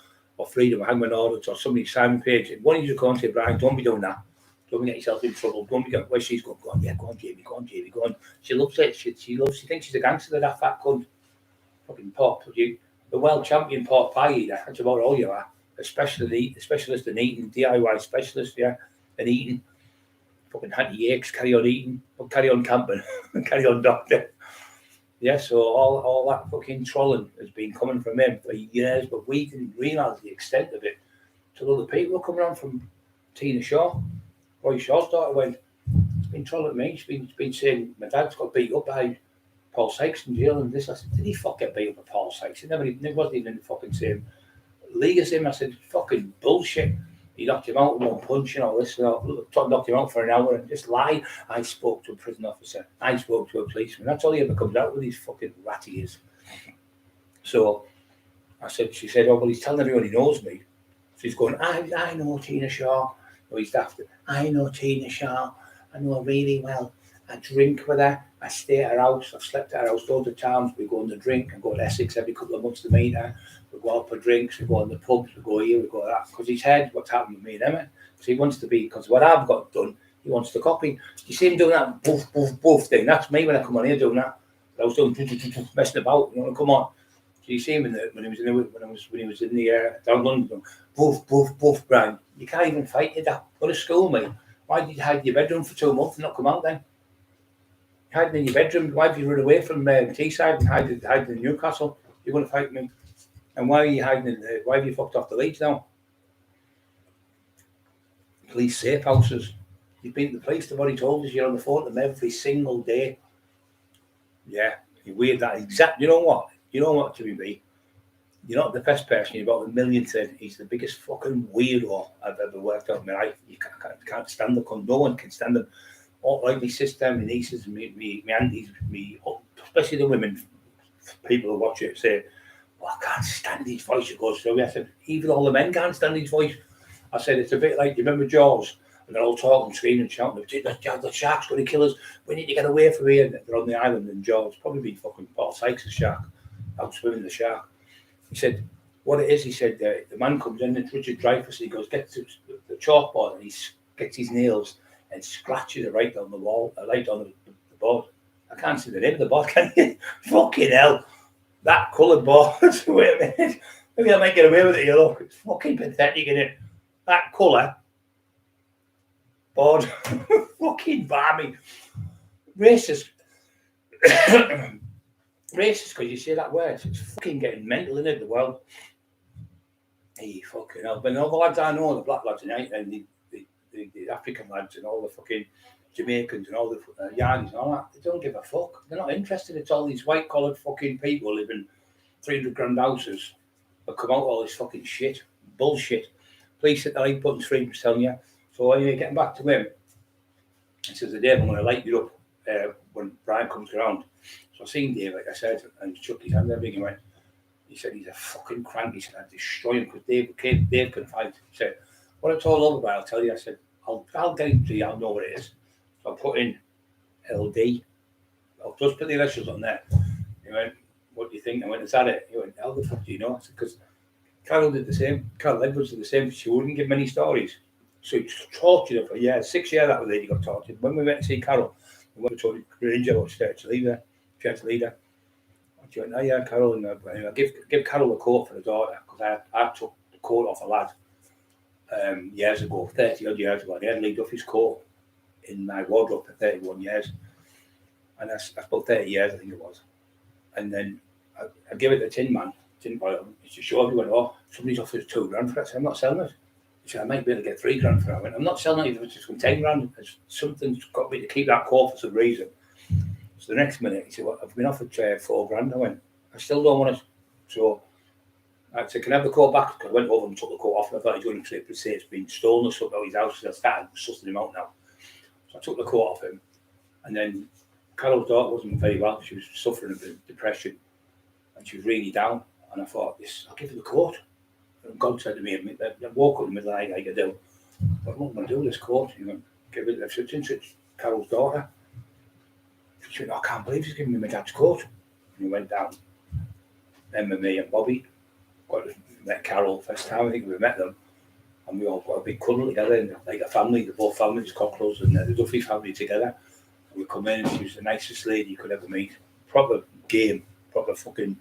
Freedom or Hangman Audits or somebody, Simon Page, one of you would come on and say, Brian, don't be doing that. Don't get yourself in trouble. Don't be going, where she's going, go on, yeah, go on, Jamie, go on. She loves it. She thinks she's a gangster, that fat cunt. Fucking pork, you. The world champion pork pie eater. That's about all you are. A specialist in eating, DIY specialist, yeah, and eating. Fucking had your aches, carry on eating, but carry on camping, carry on doctor. Yeah, so all that fucking trolling has been coming from him for years, but we didn't realise the extent of it till other people were coming on from Tina Shaw. Roy Shaw's daughter went, he's been trolling me. She's been saying my dad's got beat up by Paul Sykes in jail and this. I said, did he fucking get beat up by Paul Sykes? He wasn't even in the fucking same league as him. I said, fucking bullshit. He knocked him out with one punch and all this. Knocked him out for an hour and just lied. I spoke to a prison officer. I spoke to a policeman. That's all he ever comes out with, these fucking ratty ears. So she said, oh, well, he's telling everyone he knows me. So he's going, I know Tina Shaw. No, he's daft. I know Tina Shaw. I know her really well. I drink with her. I stay at her house. I've slept at her house loads of times. We go on the drink. I go to Essex every couple of months to meet her. We go out for drinks. We go on the pubs. We go here. We go that. Because he's heard what's happened with me and Emma. So he wants to be, because what I've got done, he wants to copy. You see him doing that boof, boof, boof thing. That's me when I come on here doing that. I was doing messing about. You know, come on. So you see him when he was in the down London, boof, boof, boof, Brian. You can't even fight your dad. Go to school, mate. Why did you hide in your bedroom for 2 months and not come out then? Hiding in your bedroom. Why have you run away from Teesside and hiding in Newcastle? You're going to fight me. And why are you hiding why have you fucked off the Leeds now? Police safe houses. You've been to the police, they've already told us you're on the phone to them every single day. Yeah, you're weird that exact. You know what, to me? You're not the best person, you're about the millionth in. He's the biggest fucking weirdo I've ever worked out in my life. You can't stand the cunt. No one can stand him. All like my sister, my nieces, my aunties, especially the women, people who watch it say, well, I can't stand his voice. It goes through me. I said, even all the men can't stand his voice. I said, it's a bit like, you remember Jaws? And they're all talking, screaming, shouting, the shark's going to kill us. We need to get away from here. And they're on the island in Jaws. Probably been fucking Paul Sykes' shark. Out swimming the shark. He said, what it is, he said, the man comes in, it's Richard Dreyfuss, and he goes, gets the chalkboard, and he gets his nails and scratches it right down the wall, right on the board. I can't see the name of the board, can you? Fucking hell. That coloured board. Wait a minute. Maybe I might get away with it, you look. It's fucking pathetic, isn't it? That colour board. Fucking balmy. Racist. Racist because you say that word. It's fucking getting mental in it, the world. Hey, fucking hell. But all the lads I know, the black lads and the African lads and all the fucking Jamaicans and all the Yankees and all that, they don't give a fuck. They're not interested. It's all these white collared fucking people live in 300 grand houses that come out with all this fucking shit. Bullshit. Please hit the like button, stream, I'm telling you. So anyway, getting back to him, he says, the day I'm going to light you up when Brian comes around. So I seen Dave, like I said, and he shook his hand and everything. He said, he's a fucking crank. He said, I'd destroy him because Dave can fight. He said, what it's all over about, I'll tell you. I said, I'll get it to you, I'll know what it is. So I put in LD. I'll just put the initials on there. He went, what do you think? I went, is that it? He went, how the fuck do you know? I said, because Carol did the same. Carol Edwards did the same. She wouldn't give many stories. So he tortured her for years. 6 years that lady got tortured. When we went to see Carol, we went to talk to Ranger upstairs to leave her. She had to leave her. She went, oh yeah, Carol, and I give Carol a coat for the daughter because I took the coat off a lad years ago, 30 odd years ago. And he had Lee Duffy's coat in my wardrobe for 31 years. And that's about 30 years, I think it was. And then I gave it to Tin Man, Tin Boy. She showed me, went, oh, somebody's offered $2 grand for it. I said, I'm not selling it. She said, I might be able to get $3 grand for it. I went, I'm not selling it if it's just from 10 grand. Something's got me to keep that coat for some reason. So the next minute, he said, well, I've been offered $4 grand. I went, I still don't want it. So I said, can I have the coat back? Because I went over and took the coat off, and I thought he was going to say it's been stolen or something out of his house. So I started sussing him out now. So I took the coat off him. And then Carol's daughter wasn't very well. She was suffering of depression. And she was really down. And I thought, I'll give her the coat. And God said to me, I woke up in the middle of the night like I do. What am I going to do with this coat? You know, give it to Carol's daughter. She went, I can't believe he's giving me my dad's coat. And he went down. Then with me and Bobby met Carol first time. I think we met them. And we all got a big cuddle together, and like a family, the both families, Cockerill and the Duffy family together. And we come in, and she was the nicest lady you could ever meet. Proper game, proper fucking.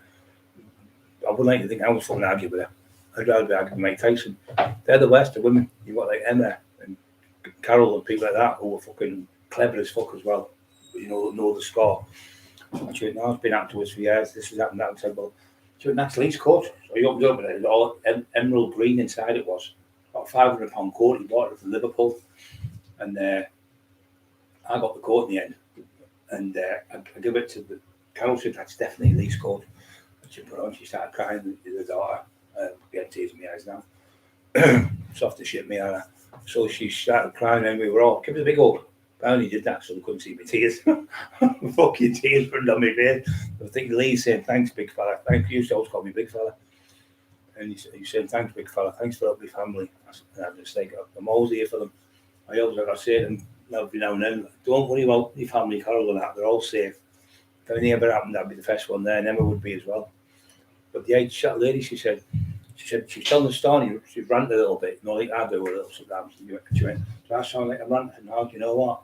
I wouldn't like to think I was fucking arguing with her. I'd rather be arguing with Mike Tyson. They're the worst of women. You've got like Emma and Carol and people like that who are fucking clever as fuck as well. You know the score. And she went, no, it's been happening to us for years. This has happened, that. I said, well, she went, that's Lee's coat. So he opened it up and it was all emerald green inside it was. About £500 coat. He bought it from Liverpool. And I got the coat in the end. And I give it to Carol. Said, that's definitely Lee's coat. And she put it on, she started crying. The daughter, getting tears in my eyes now. Soft as shit, me, Anna. So she started crying and we were all, give it a big hug. I only did that so they couldn't see my tears. Fucking tears running down my face. I think Lee's saying, thanks, big fella. Thank you. He always called me big fella. And he's saying, thanks, big fella. Thanks for helping my family. And I'm just like, I'm always here for them. I always like I say to them every now and then, don't worry about your family, Carol and that. They're all safe. If anything ever happened, I'd be the first one there, and Emma would be as well. But the age shot lady, she said she's telling the story. She ranted a little bit, like I do a little sometimes. She went, so I sound like I'm ranting. Now, do you know what?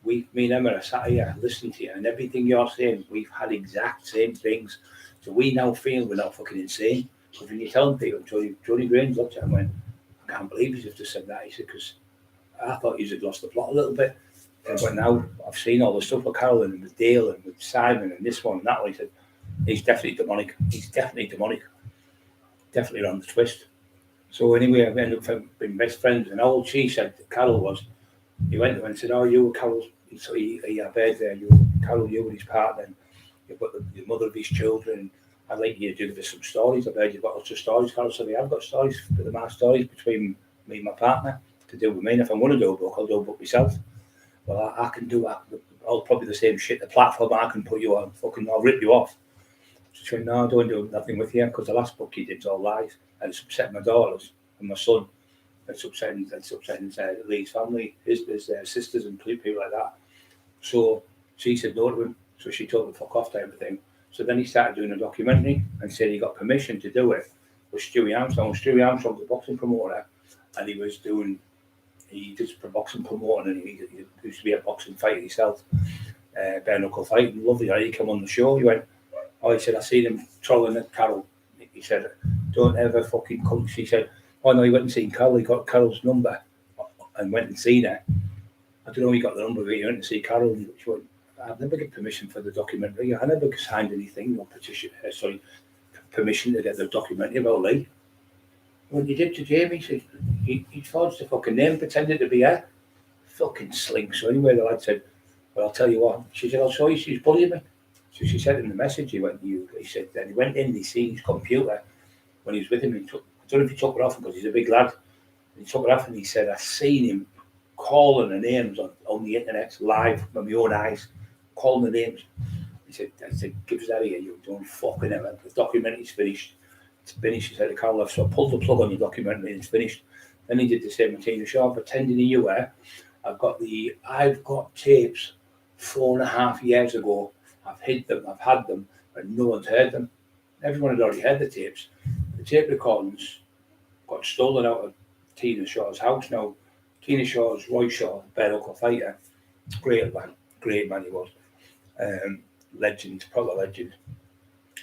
Me and Emma are sat here listening to you, and everything you're saying, we've had exact same things. So we now feel we're not fucking insane. Because when you're telling people, Johnny Grange looked at him and went, I can't believe he's just said that. He said, because I thought he'd lost the plot a little bit. But now I've seen all the stuff with Carol and with Dale and with Simon and this one and that one. He said, he's definitely demonic. He's definitely demonic. Definitely on the twist. So anyway, I ended up being best friends. And all she said to Carol was, he went to her and said, oh, you were Carol's. So he had bed there. Carol, you were his partner. And you've got the mother of his children. I'd like you to give us some stories. I've heard you've got lots of stories. Carol said, I've got stories, but they're my stories between me and my partner to do with me. And if I'm going to do a book, I'll do a book myself. Well, I can do that. I'll probably the same shit. The platform I can put you on, I'll rip you off. So she went, no, I don't do nothing with you because the last book you did was all lies. And it's upset my daughters and my son. That's upsetting Lee's family, his sisters and people like that. So she said no to him. So she told him to fuck off type of thing. So then he started doing a documentary and said he got permission to do it with Stewie Armstrong. Stewie Armstrong's a boxing promoter, and he did boxing promoting, and he used to be a boxing fighter himself, bare knuckle fighting, lovely. He came on the show. He went, he said, I seen him trolling at Carol. He said, don't ever fucking come. She said, oh no, he went and seen Carol. He got Carol's number and went and seen her. I don't know, he got the number, but he went to see Carol. She went, I've never got permission for the documentary. I never signed anything, no permission to get the documentary about Lee. When you did to Jamie, he forged the fucking name, pretended to be her. Fucking slink. So anyway, the lad said, well, I'll tell you what. She said, I'll show you, she's bullying me. So she said in the message, he said, then he went in, he seen his computer when he was with him. I don't know if he took it off because he's a big lad. He took it off and he said, I seen him calling the names on the internet live with my own eyes, calling the names. He said, give us that here, you don't fucking ever. The documentary's finished. It's finished. He said to Carol, so I pulled the plug on the documentary and it's finished. Then he did the same with Tina Shaw, pretending he knew her. I've got tapes 4.5 years ago. I've hid them, I've had them, and no one's heard them. Everyone had already heard the tapes. The tape recordings got stolen out of Tina Shaw's house. Now, Tina Shaw's Roy Shaw, bare knuckle fighter, great man he was. Legend, proper legend.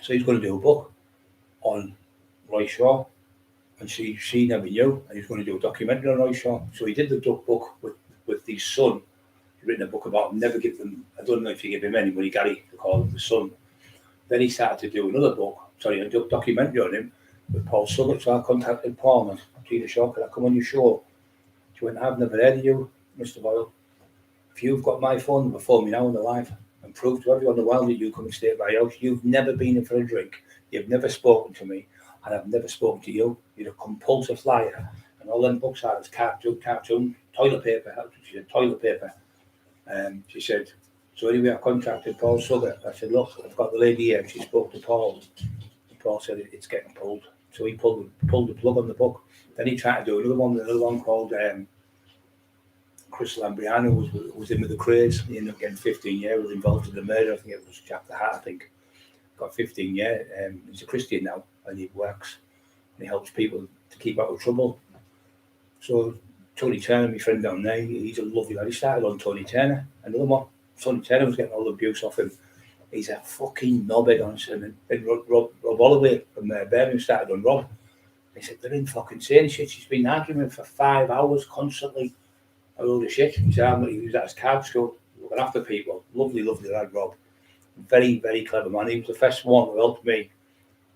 So he's going to do a book on Roy Shaw, and she never knew, and he's going to do a documentary on Roy Shaw. So he did the book with his son. He'd written a book about him, never give them, I don't know if you give him anybody, Gary, to call him the son. Then he started to do a documentary on him with Paul Suggett. So I contacted Paul and Tina Shaw, can I come on your show? She went, I've never heard of you, Mr. Boyle. If you've got my phone number, phone me now on the live and prove to everyone in the world that you come and stay at my house. You've never been in for a drink. You've never spoken to me, and I've never spoken to you. You're a compulsive liar. And all them books are as cartoon, toilet paper. She said, toilet paper. She said, so anyway, I contacted Paul Suggett. I said, look, I've got the lady here. She spoke to Paul. And Paul said, it's getting pulled. So he pulled the plug on the book. Then he tried to do another one called Chris Lambriano was in with the Craze. He ended up getting 15 years, was involved in the murder. I think it was Jack the Hat, Got 15 years. He's a Christian now, and he works. And he helps people to keep out of trouble. So Tony Turner, my friend down there, he's a lovely lad. He started on Tony Turner. Another one. Tony Turner was getting all the abuse off him. He's a fucking knobhead on him. And Rob Holloway from Birmingham started on Rob. He said, they're in fucking saying shit. She's been arguing for 5 hours constantly. A load of shit. He said, he was at his card school, looking after people. Lovely, lovely lad, Rob. Very, very clever man. He was the first one who helped me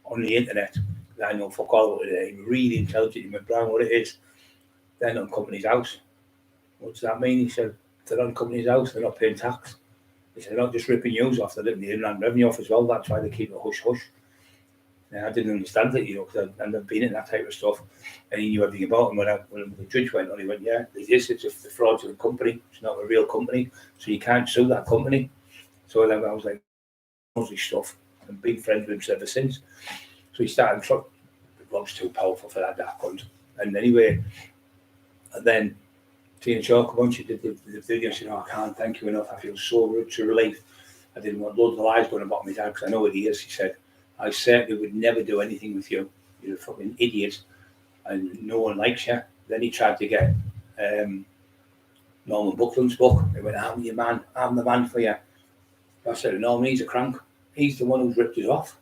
on the internet. I know fuck all about it. He was really intelligent. He went, Brown, what it is. They're on company's house. What does that mean? He said, they're on company's house, they're not paying tax. He said, they're not just ripping you off, they're ripping the inland revenue off as well. That's why they keep it hush-hush. I didn't understand it, because I'd never been in that type of stuff. And he knew everything about him. When the judge went on, he went, yeah, it's a fraudulent company. It's not a real company. So you can't sue that company. So I was like, mostly stuff. And been friends with him ever since. So he started, Rob's too powerful for that cunt. And anyway, and then Tina Shaw, when she did the video, she said, I can't thank you enough. I feel so rich to relief. I didn't want loads of lies going about my dad because I know what he is. She said, I certainly would never do anything with you. You're a fucking idiot and no one likes you. Then he tried to get Norman Buckland's book. He went, I'm your man. I'm the man for you. I said, Norman, he's a crank. He's the one who's ripped us off.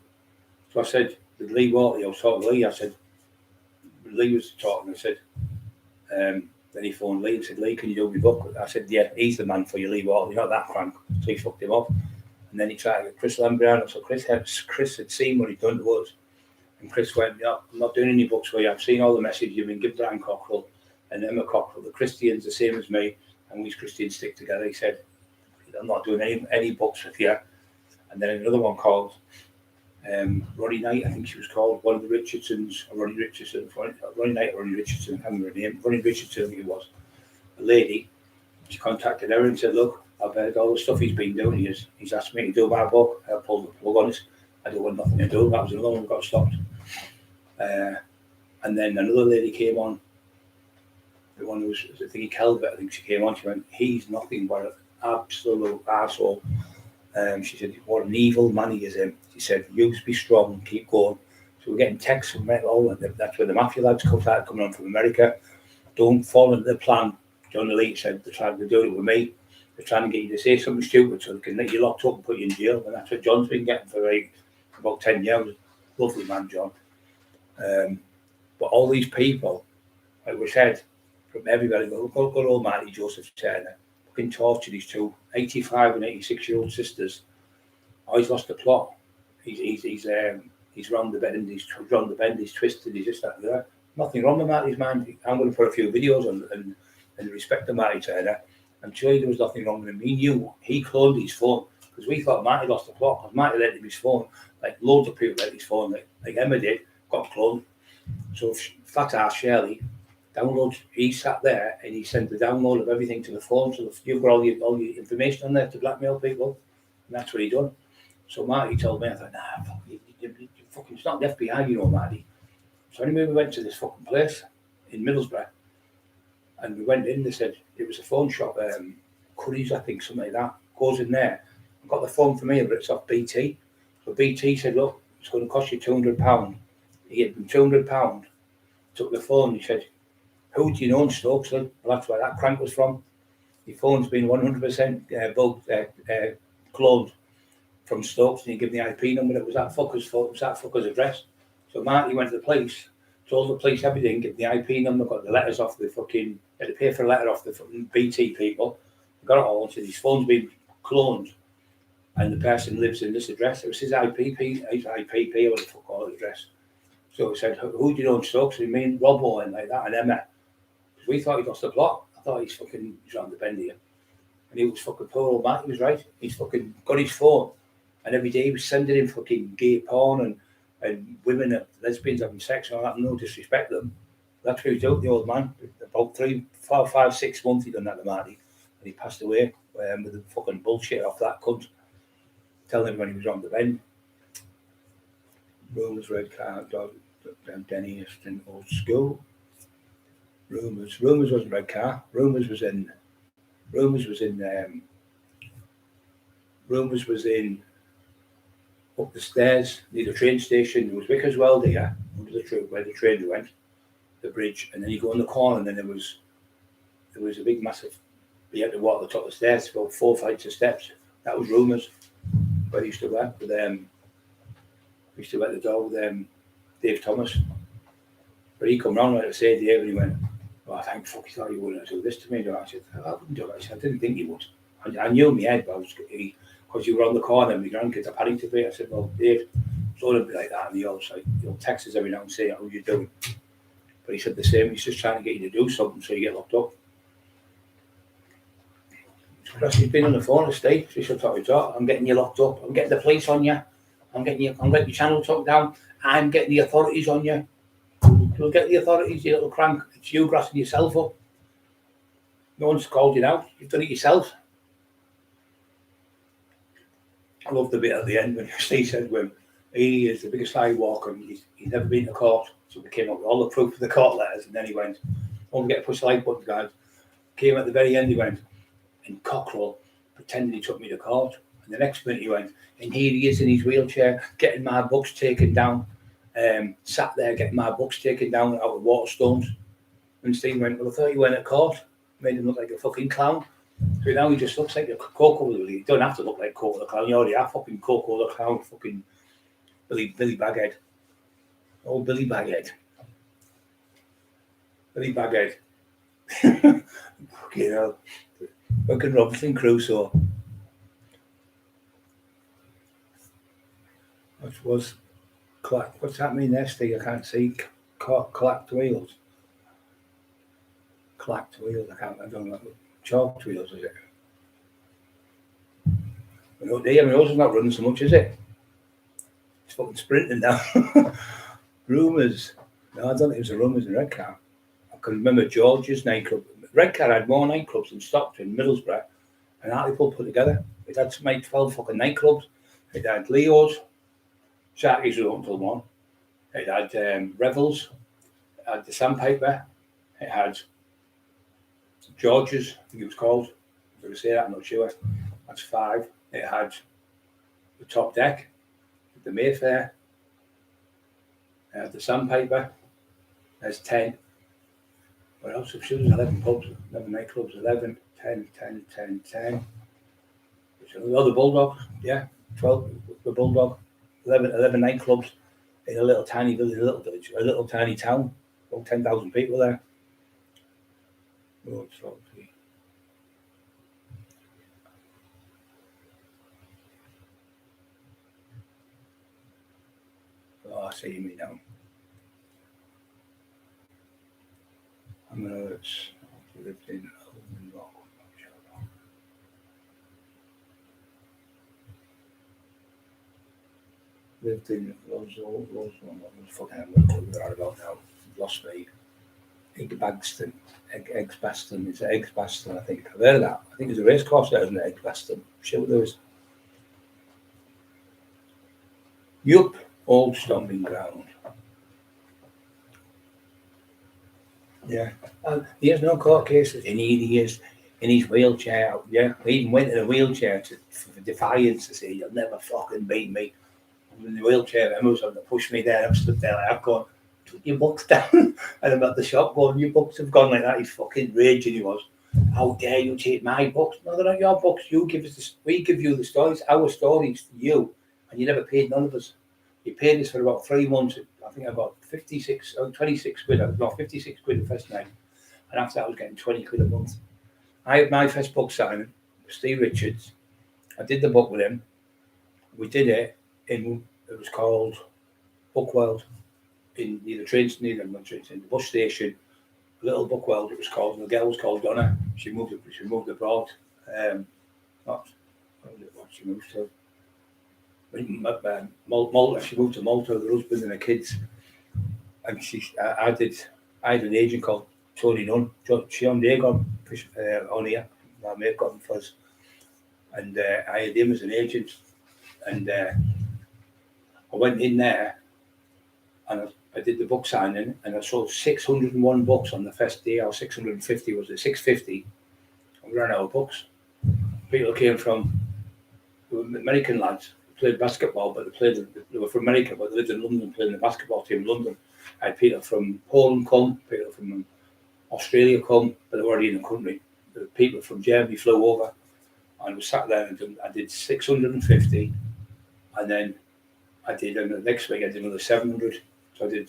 So I said, with Lee Watley, I was talking to Lee. I said, Lee was talking. I said, then he phoned Lee and said, Lee, can you do my book? I said, yeah, he's the man for you, Lee Watley. You're not that crank. So he fucked him up. And then he tried to get Chris Lambriano. So Chris had seen what he'd done to us. And Chris went, I'm not doing any books for you. I've seen all the messages you've been giving to Anne Cockerill and Emma Cockerill. The Christians the same as me, and we Christians stick together. He said, I'm not doing any books with you. And then another one called Ronnie Knight, I think she was called, one of the Richardsons, or Ronnie Richardson, Ronnie Knight or Ronnie Richardson, I can't remember her name. Ronnie Richardson, I think it was. A lady, she contacted her and said, look, I've heard all the stuff he's been doing. He's asked me to do my book. I pulled the plug on it. I don't want nothing to do. That was another one that got stopped. And then another lady came on. the one who was the thingy Calvert, I think she came on. She went, "He's nothing but an absolute arsehole." She said, "What an evil man he is." Him. She said, "You be strong, keep going." So we're getting texts from all, and that's where the mafia lads started coming on from America. Don't fall into the plan. John Elite said they're trying to do it with me. They're trying to get you to say something stupid so they can let you locked up and put you in jail. And that's what John's been getting for about 10 years. Lovely man, John. But all these people, like we said, from everybody, got old Marty Joseph Turner, fucking tortured his two 85 and 86-year-old sisters. Oh, he's lost the plot. He's round the bend, he's twisted, he's just that and that. Nothing wrong with Marty's mind. I'm going to put a few videos on and respect to Marty Turner. I'm sure there was nothing wrong with him. He knew he cloned his phone because we thought Marty lost the plot. Because Marty let him his phone, like loads of people let his phone, like Emma did, got cloned. So fat ass Shirley downloads. He sat there and he sent the download of everything to the phone. So you've got all your information on there to blackmail people, and that's what he done. So Marty told me, I thought, nah, you fucking, it's not the FBI, you know, Marty. So anyway, we went to this fucking place in Middlesbrough, and we went in. They said it was a phone shop, Curry's, I think, something like that. Goes in there, I got the phone from here, but it's off BT. So BT said, look, it's going to cost you £200. He gave him £200. Took the phone. He said, who do you know in Stokesley? Well, that's where that crank was from. Your phone's been 100% cloned from Stokes, and he gave the IP number. It was that fucker's phone. It was that fucker's address. So Marty went to the police, told the police everything, gave the IP number, got the letters off the fucking, had to pay for a letter off the fucking BT people. Got it all. Said his phone's been cloned, and the person lives in this address. It was his IPP, or what the fuck all the address. So he said, who do you know in Stokes? And me and Robbo and like that, and Emma. Because we thought he'd lost the plot. I thought he's around the bend here. And he was fucking poor old Matt, he was right. He's fucking got his phone. And every day he was sending him fucking gay porn and women, lesbians having sex and all that, no disrespect them. That's what he was doing, the old man. About 3, 4, 5, 6 months he done that to Marty. And he passed away with the fucking bullshit off that cunt. Telling everyone he was on the bend. Rumours, red car, dog, Denny, old school. Rumours wasn't red car. Rumours was in up the stairs near the train station. There was Vickers Well there, under the train where the train went, the bridge, and then you go on the corner, and then there was a big massive. You had to walk the top of the stairs, about 4 flights of steps. That was Rumours. Where I used to work with used to work the door with Dave Thomas. But he come round like I said to Dave, and he went, "Oh, thank fuck, he thought you wouldn't do this to me." I said, "I wouldn't do it." I said, "I didn't think you would." I knew in my head, but because you were on the corner and my grandkids are Paddington Bay. I said, "Well, Dave, it's all going to be like that." And he always like, text us every now and say, "How you doing?" But he said the same. He's just trying to get you to do something so you get locked up. Because he's been on the phone to Steve. She said, "Talk. I'm getting you locked up. I'm getting the police on you. I'm getting your channel took down. I'm getting the authorities on you. You'll get the authorities, you little crank. It's you grassing yourself up. No one's called you now. You've done it yourself." I love the bit at the end when Steve said to him, he is the biggest lie walker, and he's never been to court. So we came up with all the proof of the court letters, and then he went, "Don't forget to push the like button, guys." Came at the very end, he went, "And Cockerill pretended he took me to court." And the next minute he went, "And here he is in his wheelchair, getting my books taken down. Sat there getting my books taken down out of Waterstones." And Steve went, "Well, I thought you went to court." Made him look like a fucking clown. So now he just looks like a Coco. You don't have to look like Coco the Clown. You already have fucking Coco the Clown, fucking Billy Baghead. Oh, Billy Baghead. Billy Baghead. Fucking hell. Fucking Robinson Crusoe. What's happening there, Steve? I can't see. Clacked wheels. Clacked wheels. I don't know. Chalked wheels, is it? No, Ocean's not running so much, is it? It's fucking sprinting now. Rumours. No, I don't think it was a Rumours in Redcar. I can remember George's nightclub. Redcar had more nightclubs in Stockton, Middlesbrough, and Hartlepool put together. It had to make 12 fucking nightclubs. It had Leo's, Sharky's was open till 1. It had Revels, it had the Sandpiper, it had George's, I think it was called. Did I say that? I'm not sure. That's 5. It had the top deck, the Mayfair, the Sandpiper. There's 10. What else? There was 11 pubs, 11 nightclubs, 11, 10, 10, 10, 10. Oh, the Bulldog, yeah, 12, the Bulldog, 11 nightclubs in a little tiny village, a little tiny town, about 10,000 people there. Oh, I see me now. I'm gonna lived in Rock. Lived in Roswell, fucking hell, what we're on about now. Lost me. Eggbaston. It's Eggbaston, I think. I've heard of that. I think there's a race course there, isn't it? Eggbaston. Sure there is. Yup, old stomping ground. Yeah. He has no court cases. He is in his wheelchair. Yeah. He even went in a wheelchair for defiance to say, "You'll never fucking beat me." I'm in the wheelchair. Emma was having to push me there. I'm stood there like I've gone, "Took your books down." And I'm at the shop going, "Your books have gone like that." He's fucking raging. He was. "How dare you take my books?" "No, they're not your books. You give us we give you the stories, our stories for you, and you never paid none of us. You paid us for about 3 months. I think I got 26 quid. No, 56 quid the first night, and after that I was getting 20 quid a month. I had my first book signing, Steve Richards. I did the book with him. We did it in. It was called Bookworld in the bus station. Little Bookworld it was called, and the girl was called Donna. She moved abroad. What she moved to? Malta. She moved to Malta with her husband and her kids. And I had an agent called Tony Nunn. Sean Dagon on here. My mate got him for us. And I had him as an agent. And I went in there and I did the book signing, and I sold 601 books on the first day, or 650 was it? 650. We ran out of books. People came from American lads who played basketball, but they were from America, but they lived in London, playing the basketball team in London. I had people from Poland come, people from Australia come, but they were already in the country. The people from Germany flew over, and we sat there and I did 650, and then I did, and the next week I did another 700. So I did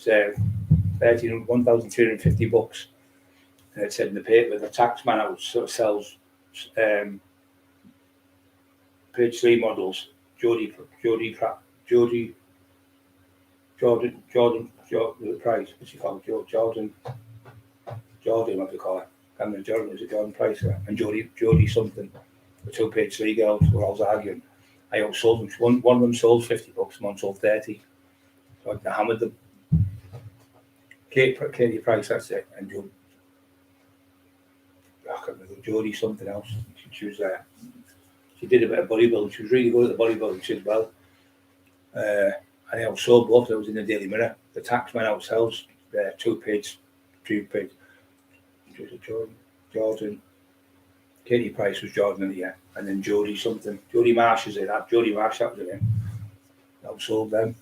1,350 books. And it said in the paper, the taxman out sells page 3 models, Jordan, the price, what's he called? Jordan, what do you call it? And the Jordan was a Jordan Price, and Jodie something. The 2 page 3 girls were always arguing. I outsold them. One of them sold 50 books, one sold 30. So I hammered them. Katie Price, that's it. And Jodie something else. She was there. She did a bit of bodybuilding. She was really good at the bodybuilding as well. And I outsold both. I was in the Daily Mirror. The taxman outsells 2 page, 3 page. Jordan. Katie Price was Jordan in the year. And then Jodie something. Jodie Marsh is it. Jodie Marsh, that was it. Outsold them.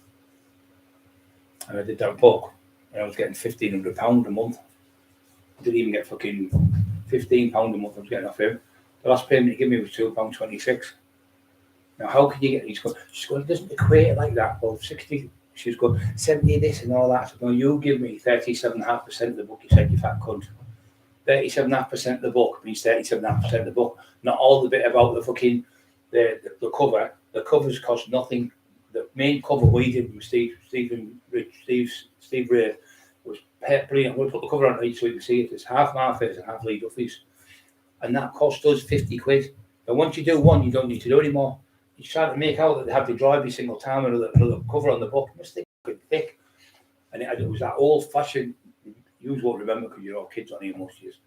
And I did that book. And I was getting £1,500 a month. I didn't even get fucking £15 a month I was getting off him. The last payment he gave me was £2.26. Now, how can you get these? She's going, it doesn't equate like that. Well, 60, she's going, 70 this and all that. So, no, you give me 37.5% of the book, you said, you fat cunt. 37.5% of the book means 37.5% of the book. Not all the bit about the fucking, the cover. The covers cost nothing. The main cover we did with Steve Ray was brilliant. I'm going to put the cover on right so you can see it. It's half Martha's and half Lee Duffy's. And that cost us 50 quid. But once you do one, you don't need to do any more. You try to make out that they have to draw every single time another cover on the book. It must be thick. And it was that old-fashioned, you won't remember because you're all kids on here most years.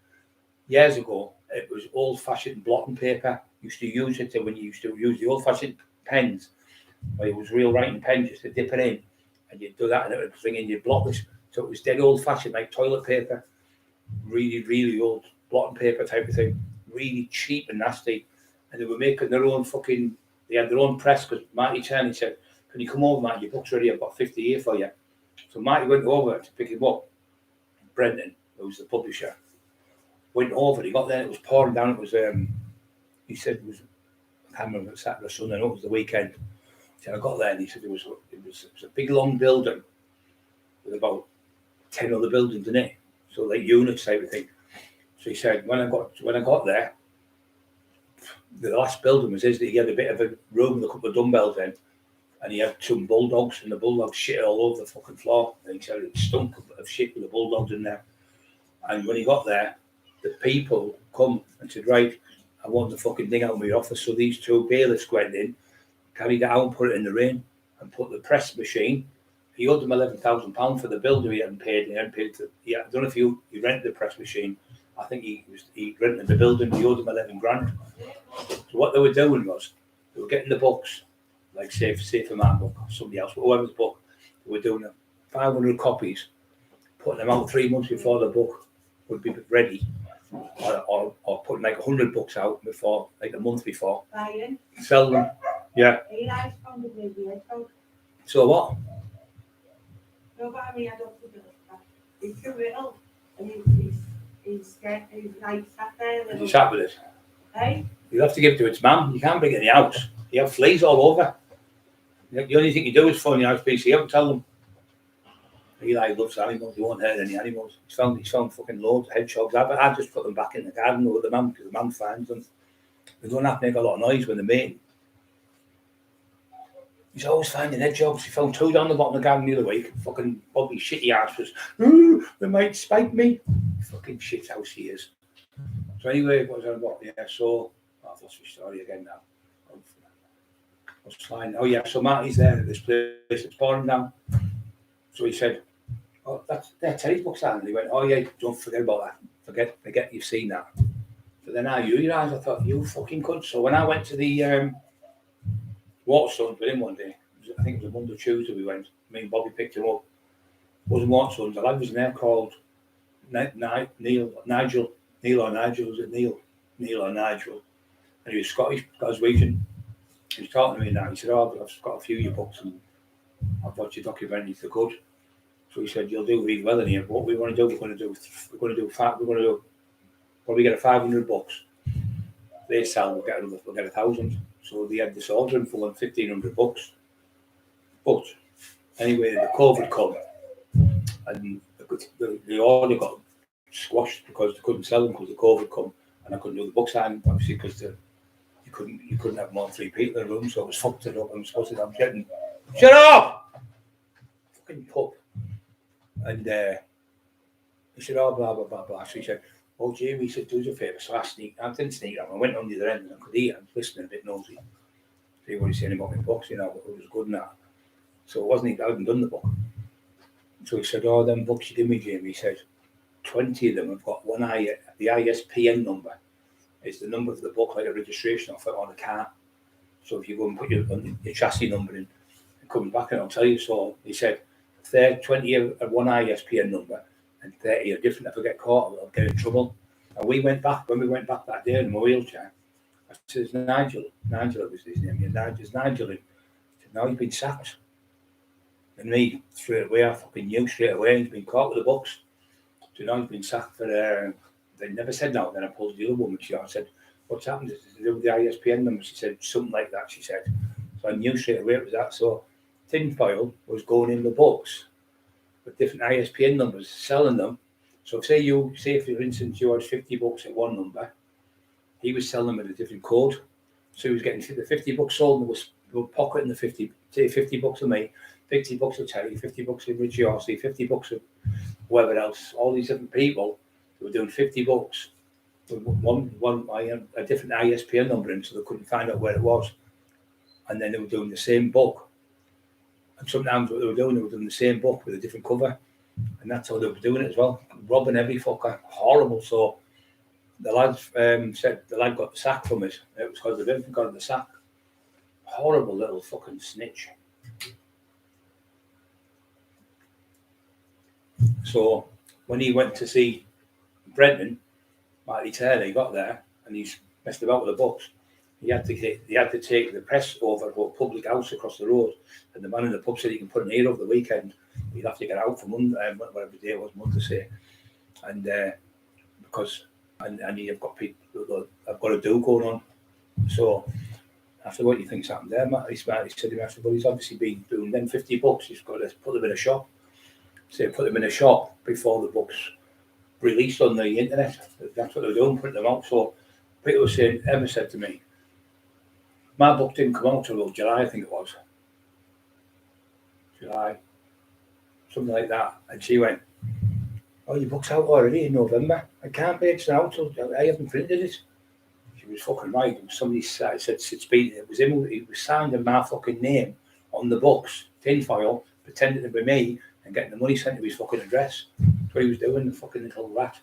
Years ago, it was old-fashioned blotting paper. You used to use it when you used to use the old-fashioned pens. Where it was real writing pen, just to dip it in, and you'd do that, and it would bring in your blot this. So it was dead old-fashioned, like toilet paper, really, really old. blotting paper type of thing, really cheap and nasty. And they were making their own fucking, they had their own press because Marty Turney said, can you come over, Marty, your book's ready, I've got 50 here for you. So Marty went over to pick him up. Brendan, who was the publisher, went over, he got there, it was pouring down, it was, he said it was, I can't remember if it was Saturday or Sunday, I know it was the weekend. He said, I got there and he said it was a big long building with about 10 other buildings in it, so like units type of thing. So he said, when I got there, the last building was his, that he had a bit of a room with a couple of dumbbells in, and he had some bulldogs, and the bulldogs shit all over the fucking floor. And he said it stunk of shit with the bulldogs in there. And when he got there, the people come and said, right, I want the fucking thing out of my office. So these two bailiffs went in, carried it out and put it in the rain, and put the press machine. He owed them £11,000 for the builder he hadn't paid. He hadn't paid I don't know if he rented the press machine. I think he rented the building. He owed them 11 grand. So what they were doing was they were getting the books, like say for my book or somebody else, whoever's book. They were doing 500 copies, putting them out 3 months before the book would be ready, or putting like 100 books out before, like a month before. Ryan. Sell them. Yeah. Eli's from the video. So what? Nobody had up to do that. He's too little, and he's scared. He's like sat there. And you sat with it. Hey? You'll have to give it to its mum. You can't bring it in the house. You have fleas all over. The only thing you do is phone the house PC up and tell them. Eli loves animals. He won't hurt any animals. He's found fucking loads of hedgehogs. I just put them back in the garden with the mum because the mum finds them. They don't have to make a lot of noise when they're mating. He's always finding hedgehogs. He found 2 down the bottom of the garden the other week. Fucking Bobby shitty ass was, they might spike me. Fucking shit house he is. So anyway, what was I about? Yeah, so I've lost my story again now. I was fine. Oh yeah, so Marty's there at this place, it's pouring down. So he said, oh, that's Terry's books, and he went, oh yeah, don't forget about that. Forget you've seen that. But then I realised, I thought, you fucking cunt. So when I went to the Waterstones with him one day, I think it was a Monday or Tuesday we went, me and Bobby picked him up. It wasn't Waterstones, the lad was in there called Neil or Nigel, was it Neil or Nigel? And he was Scottish, Glaswegian. He was talking to me now, he said, oh, I've got a few of your books and I've watched your documentaries, they're good. So he said, you'll do really well in here. What we want to do, we're going to probably get a 500 books. They sell, we'll get 1,000. So they had this ordering for 1,500 books. But anyway, the COVID come and the order got squashed because they couldn't sell them because the COVID come, and I couldn't do the book signing obviously because you couldn't have more than 3 people in the room, so it was fucked it up. I'm supposed to have getting shut up, fucking pup. And he said, oh blah blah blah blah. So he said, oh Jamie, he said, do us a favour. So I didn't sneak up. I went on the other end and I could hear. I was listening a bit nosy. See what he's saying about my books, you know, it was good and that. So it wasn't, I hadn't done the book. So he said, oh, them books you give me, Jamie, he said, 20 of them have got the ISPN number. It's the number of the book, like a registration off it on a car. So if you go and put your chassis number in, it comes back and I'll tell you. So he said, 20 have one ISPN number and 30 are different. If I get caught, I'll get in trouble. And when we went back that day in my wheelchair, I said, Nigel was his name. Yeah, Nigel. He said, no, he's been sacked. And me, straight away, I fucking knew straight away, he's been caught with the books. So now he's been sacked for, they never said no. Then I pulled the other woman, I said, what's happened? Is it to do with the ISPN number? She said, something like that, she said. So I knew straight away it was that. So tinfoil was going in the books with different ISPN numbers, selling them. So say for instance, you had 50 books at one number, he was selling them at a different code. So he was getting the 50 books sold and they were pocketing the 50 books of me, 50 books of Terry, 50 books of Richie Horsey, 50 books of whoever else, all these different people who were doing 50 books with a different ISPN number in, so they couldn't find out where it was. And then they were doing the same book. And sometimes what they were doing the same book with a different cover. And that's how they were doing it as well. Robbing every fucker. Horrible. So the lad said the lad got the sack from it. It was because of him got the sack. Horrible little fucking snitch. So when he went to see Brendan, Marty Taylor, he got there and he's messed about with the books. He had to take the press over to a public house across the road, and the man in the pub said he can put an ear over the weekend. He'd have to get out for Monday, whatever day it was, Monday say, and because you've got people, I've got a do going on. So I said, what do you think's happened there, Matt? He said to me, well, he's obviously been doing them 50 books. He's got to put them in a shop. So put them in a shop before the books released on the internet. That's what they were doing, putting them out. So people were saying, Emma said to me, my book didn't come out till July, I think it was. July, something like that. And she went, oh, your book's out already in November. I can't be, it's out till I haven't printed it. She was fucking right. Somebody said it was him. He was signing my fucking name on the books, tinfoil, pretending to be me and getting the money sent to his fucking address. That's what he was doing, the fucking little rat.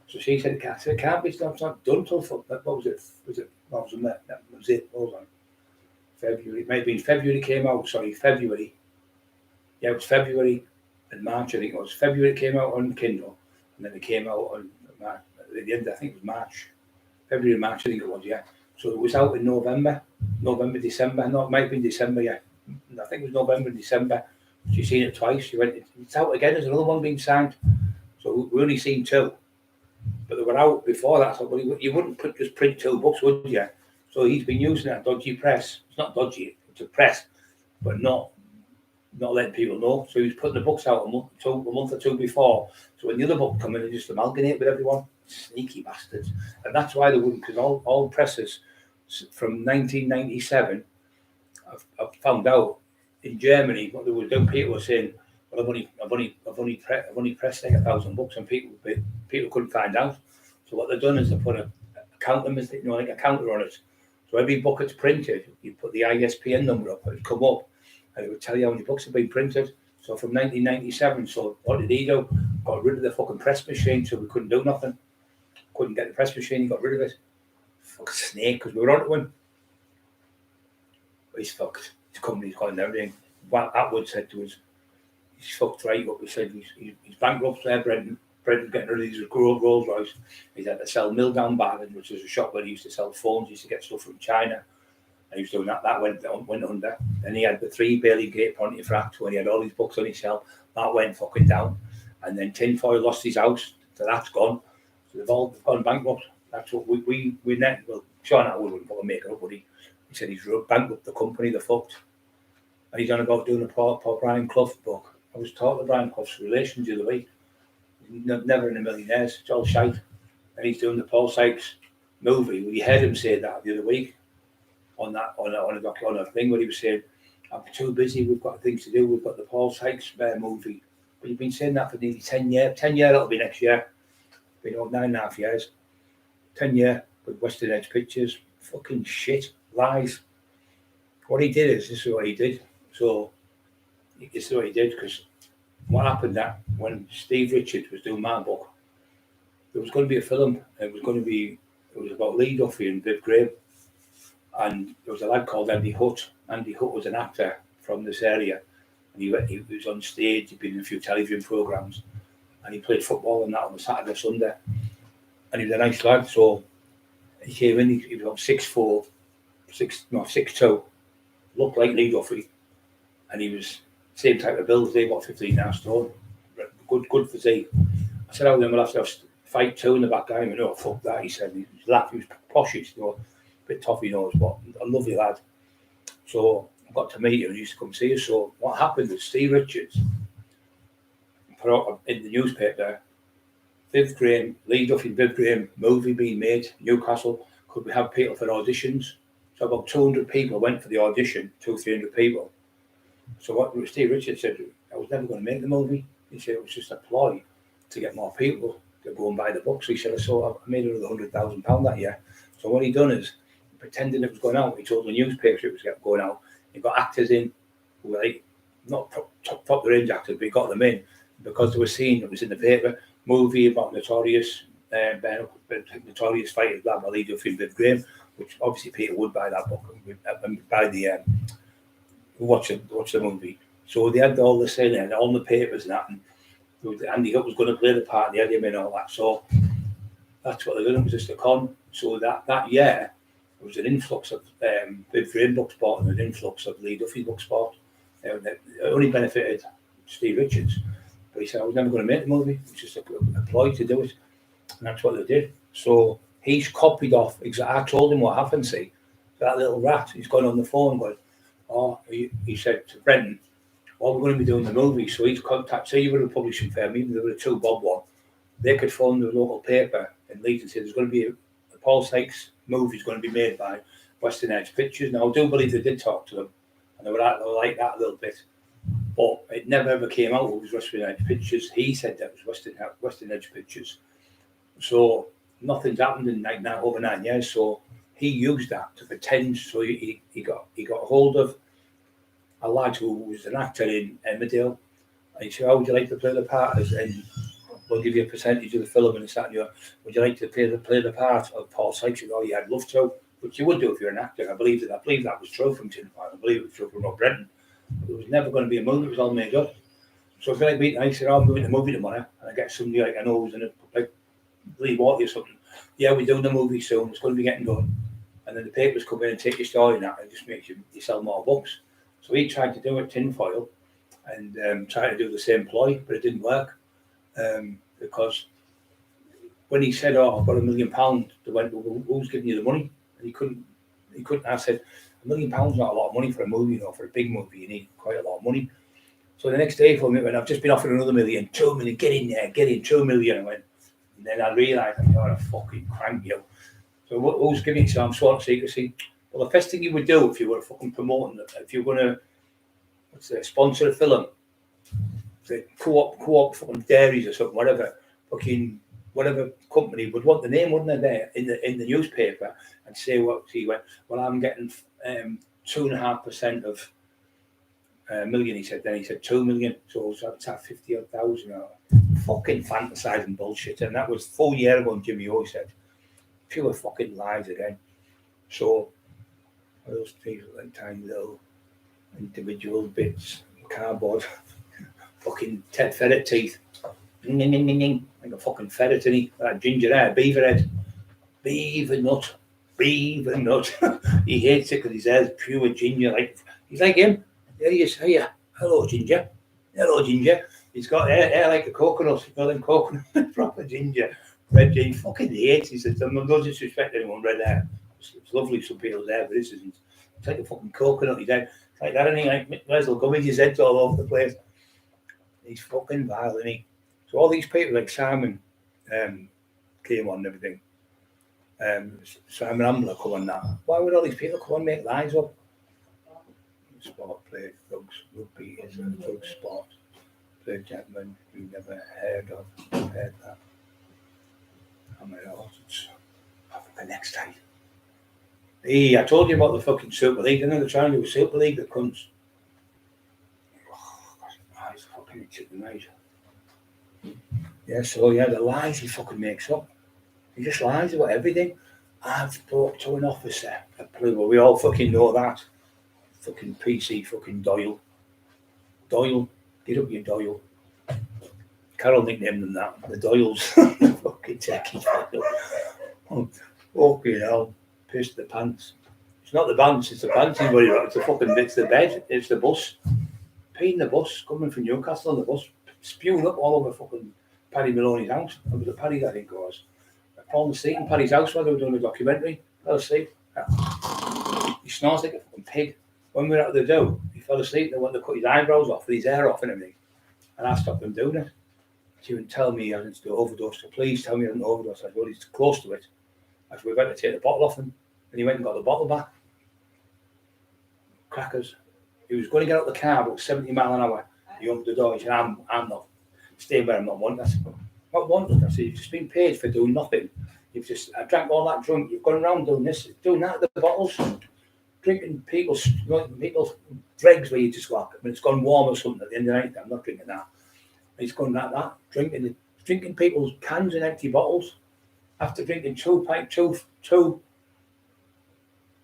So she said, it can't be, it's not done till, what was it? Hold on. February, it might have been February came out, February. Yeah, it was February and March, I think it was. February it came out on Kindle, and then it came out on March, at the end, I think it was March. February, March, I think it was, yeah. So it was out in November, December. No, it might have been December, yeah. I think it was November and December. She's seen it twice. She went, it's out again, there's another one being signed. So we only seen two. But they were out before that. So you wouldn't just print 2 books, would you? So he's been using that dodgy press. It's not dodgy, it's a press, but not letting people know. So he was putting the books out a month or two before. So when the other book come in, they just amalgamate with everyone. Sneaky bastards. And that's why they wouldn't, because all presses from 1997, I've found out in Germany what they were doing. People were saying, well, I've only pressed like 1,000 books, and people couldn't find out. So what they've done is they put a counter, like a counter on it. So every book that's printed, you put the ISBN number up, it'd come up, and it would tell you how many books have been printed. So from 1997, so what did he do? Got rid of the fucking press machine, so we couldn't do nothing. Couldn't get the press machine, he got rid of it. Fucking snake, because we were on to him. But he's fucked. His company's got everything. What Atwood said to us, he's fucked right up. He said he's bankrupt there, Brendan getting rid of these Rolls Royce. He's had to sell Milldown Barton, which was a shop where he used to sell phones. He used to get stuff from China. And he was doing that. That went under. Then he had the 3 Bailey Gate Pontefract when he had all these books on his shelf. That went fucking down. And then Tinfoil lost his house. So that's gone. So they've gone bankrupt. That's what we net. Well, Sean Atwood wouldn't bother making up, but he said he's bankrupt the company, they're fucked. And he's on about doing a Paul Brian Clough book. I was talking to Brian Clough's relations the other week. Never in a million years. It's all shite. And he's doing the Paul Sykes movie. We heard him say that the other week on a thing where he was saying, I'm too busy, we've got things to do, we've got the Paul Sykes movie. But you've been saying that for nearly 10 years. 10 years, it'll be next year. Been on 9.5 years. 10 years with Western Edge Pictures. Fucking shit. Lies. What he did is, this is what he did. So, this is what he did, because what happened that when Steve Richards was doing my book, there was going to be a film. It was about Lee Duffy and Viv Graham. And there was a lad called Andy Hutt. Andy Hutt was an actor from this area. And he was on stage, he'd been in a few television programmes. And he played football and that on a Saturday, Sunday. And he was a nice lad. So he came in, he was about 6'4", 6'2", looked like Lee Duffy. And he was same type of build as they, about 15.5 stone. Good physique. I said, oh, then we'll have to have fight 2 in the back. I went, oh, fuck that. He said, he was laughing, he was poshish, a bit toffee nose, but a lovely lad. So I got to meet him and he used to come see us. So what happened was Steve Richards put out in the newspaper, Viv Graham, Lee Duffy and Viv Graham movie being made, Newcastle. Could we have people for auditions? So about 200 people went for the audition, 200-300 people. So what Steve Richards said, I was never going to make the movie. He said it was just a ploy to get more people to go and buy the book. So he said, I made another £100,000 that year. So what he done is, pretending it was going out, he told the newspaper it was going out. He got actors in who were like, not top range actors, but he got them in because they were seeing it was in the paper, movie about notorious fighters, blah, blah, Lee Duffy and Viv Graham, which obviously Peter would buy that book and buy the watch the movie. So they had all the saying and all the papers and that, and Andy Hutt was going to play the part, they had him in all that. So That's what they're doing. It was just a con. So that year, there was an influx of Big Frame book sport and an influx of Lee Duffy book sport. It only benefited Steve Richards. But he said, I was never going to make the movie. It was just a ploy to do it. And that's what they did. So he's copied off. I told him what happened, see. That little rat, he's gone on the phone going, he said to Brendan, well, we're going to be doing the movie. So he's contacted, say you were a publishing firm, even though there were a 2-bob one, they could phone the local paper in Leeds and say there's going to be a Paul Sykes movie is going to be made by Western Edge Pictures. Now, I do believe they did talk to them, and they were like that a little bit. But it never ever came out it was Western Edge Pictures. He said that it was Western Edge Pictures. So nothing's happened in over 9 years. So he used that to pretend. So he got hold of a lad who was an actor in Emmerdale, and he said, "How would you like to play the part?" And we'll give you a percentage of the film, and it's that. Would you like to play the part of Paul Sykes? Oh, yeah, I'd love to, which you would do if you're an actor. I believe that was true from Tin Foil. I believe it was true from Rob Brenton. It was never going to be a movie. It was all made up. So if like me, I said, "I'm doing the movie tomorrow," and I get somebody like I know who's in it, like Lee Watley or something. Yeah, we're doing the movie soon. It's going to be getting done. And then the papers come in and take your story, and that it just makes you sell more books. So he tried to do it Tin Foil, and tried to do the same ploy, but it didn't work. Because when he said, "Oh, I've got £1 million," they went, "Well, who's giving you the money?" And he couldn't. I said, £1 million is not a lot of money for a movie, for a big movie, you need quite a lot of money. So the next day for me, when I've just been offered another $1 million, $2 million, get in there, get in, $2 million. I went, and then I realised I'm not a fucking crank, yo. So who's giving it? So I'm sworn secrecy. Well, the first thing you would do if you were fucking promoting it, if you're going to sponsor a film, the co-op fucking dairies or something, whatever company would want the name, wouldn't they, there in the newspaper, and say what he went. Well, I'm getting 2.5% of $1 million. He said. Then he said 2 million. So that's at 50,000. Fucking fantasizing bullshit. And that was 4 years ago. And Jimmy always said pure fucking lies again. So those things like tiny little individual bits, cardboard, fucking Ted Ferret teeth. Like a fucking ferret, and that ginger hair, beaver head, beaver nut. He hates it because his hair's pure ginger. He's like him. There he is. Hiya. Hello, ginger. He's got hair like a coconut. He's got them coconut, proper ginger. Red jean. Fucking hates. He says, no disrespect to anyone, red hair. It's lovely, some people's hair, but this isn't. It's like a fucking coconut. He's head. It's like that, and he like Wesel gummies. His head's all over the place. He's fucking vile, isn't he? So all these people like Simon came on and everything. Simon Ambler come on now. Why would all these people come on and make lies up? Sport, play drugs, rugby is a drug sport. Play gentlemen you never heard that. I'm like, it's the next time. Hey, I told you about the fucking Super League, and then they're trying to do a Super League that comes. Oh, it's fucking itchy tonight. Yeah, so the lies he fucking makes up. He just lies about everything. I've spoke to an officer at Pluto. We all fucking know that. Fucking PC fucking Doyle. Get up your Doyle. Carol nicknamed them that. The Doyles. Fucking techie Doyle. Fucking hell. Pissed the pants. It's not the pants, it's the pants he's worried about. It's the bed, it's the bus. Peeing the bus, coming from Newcastle on the bus, spewing up all over fucking Paddy Maloney's house. It was a Paddy, I think it was. Falling asleep in Paddy's house while they were doing a documentary. Fell asleep. He snores like a fucking pig. When we were out the do, he fell asleep. They wanted to cut his eyebrows off with his hair off and everything. And I stopped him doing it. She would tell me he hadn't overdosed. So please tell me he hadn't overdosed. I said, well, he's close to it. I said, we went to take the bottle off him. And he went and got the bottle back. Crackers. He was going to get out the car about 70 miles an hour. He opened the door. He said, I'm not staying where I'm not wanted. I said, not wanted. I said, you've just been paid for doing nothing. I drank all that drunk. You've gone around doing this, doing that at the bottles. Drinking people's dregs where you just go, when it's gone warm or something at the end of the night, I'm not drinking that. He's gone like that. Drinking people's cans and empty bottles. After drinking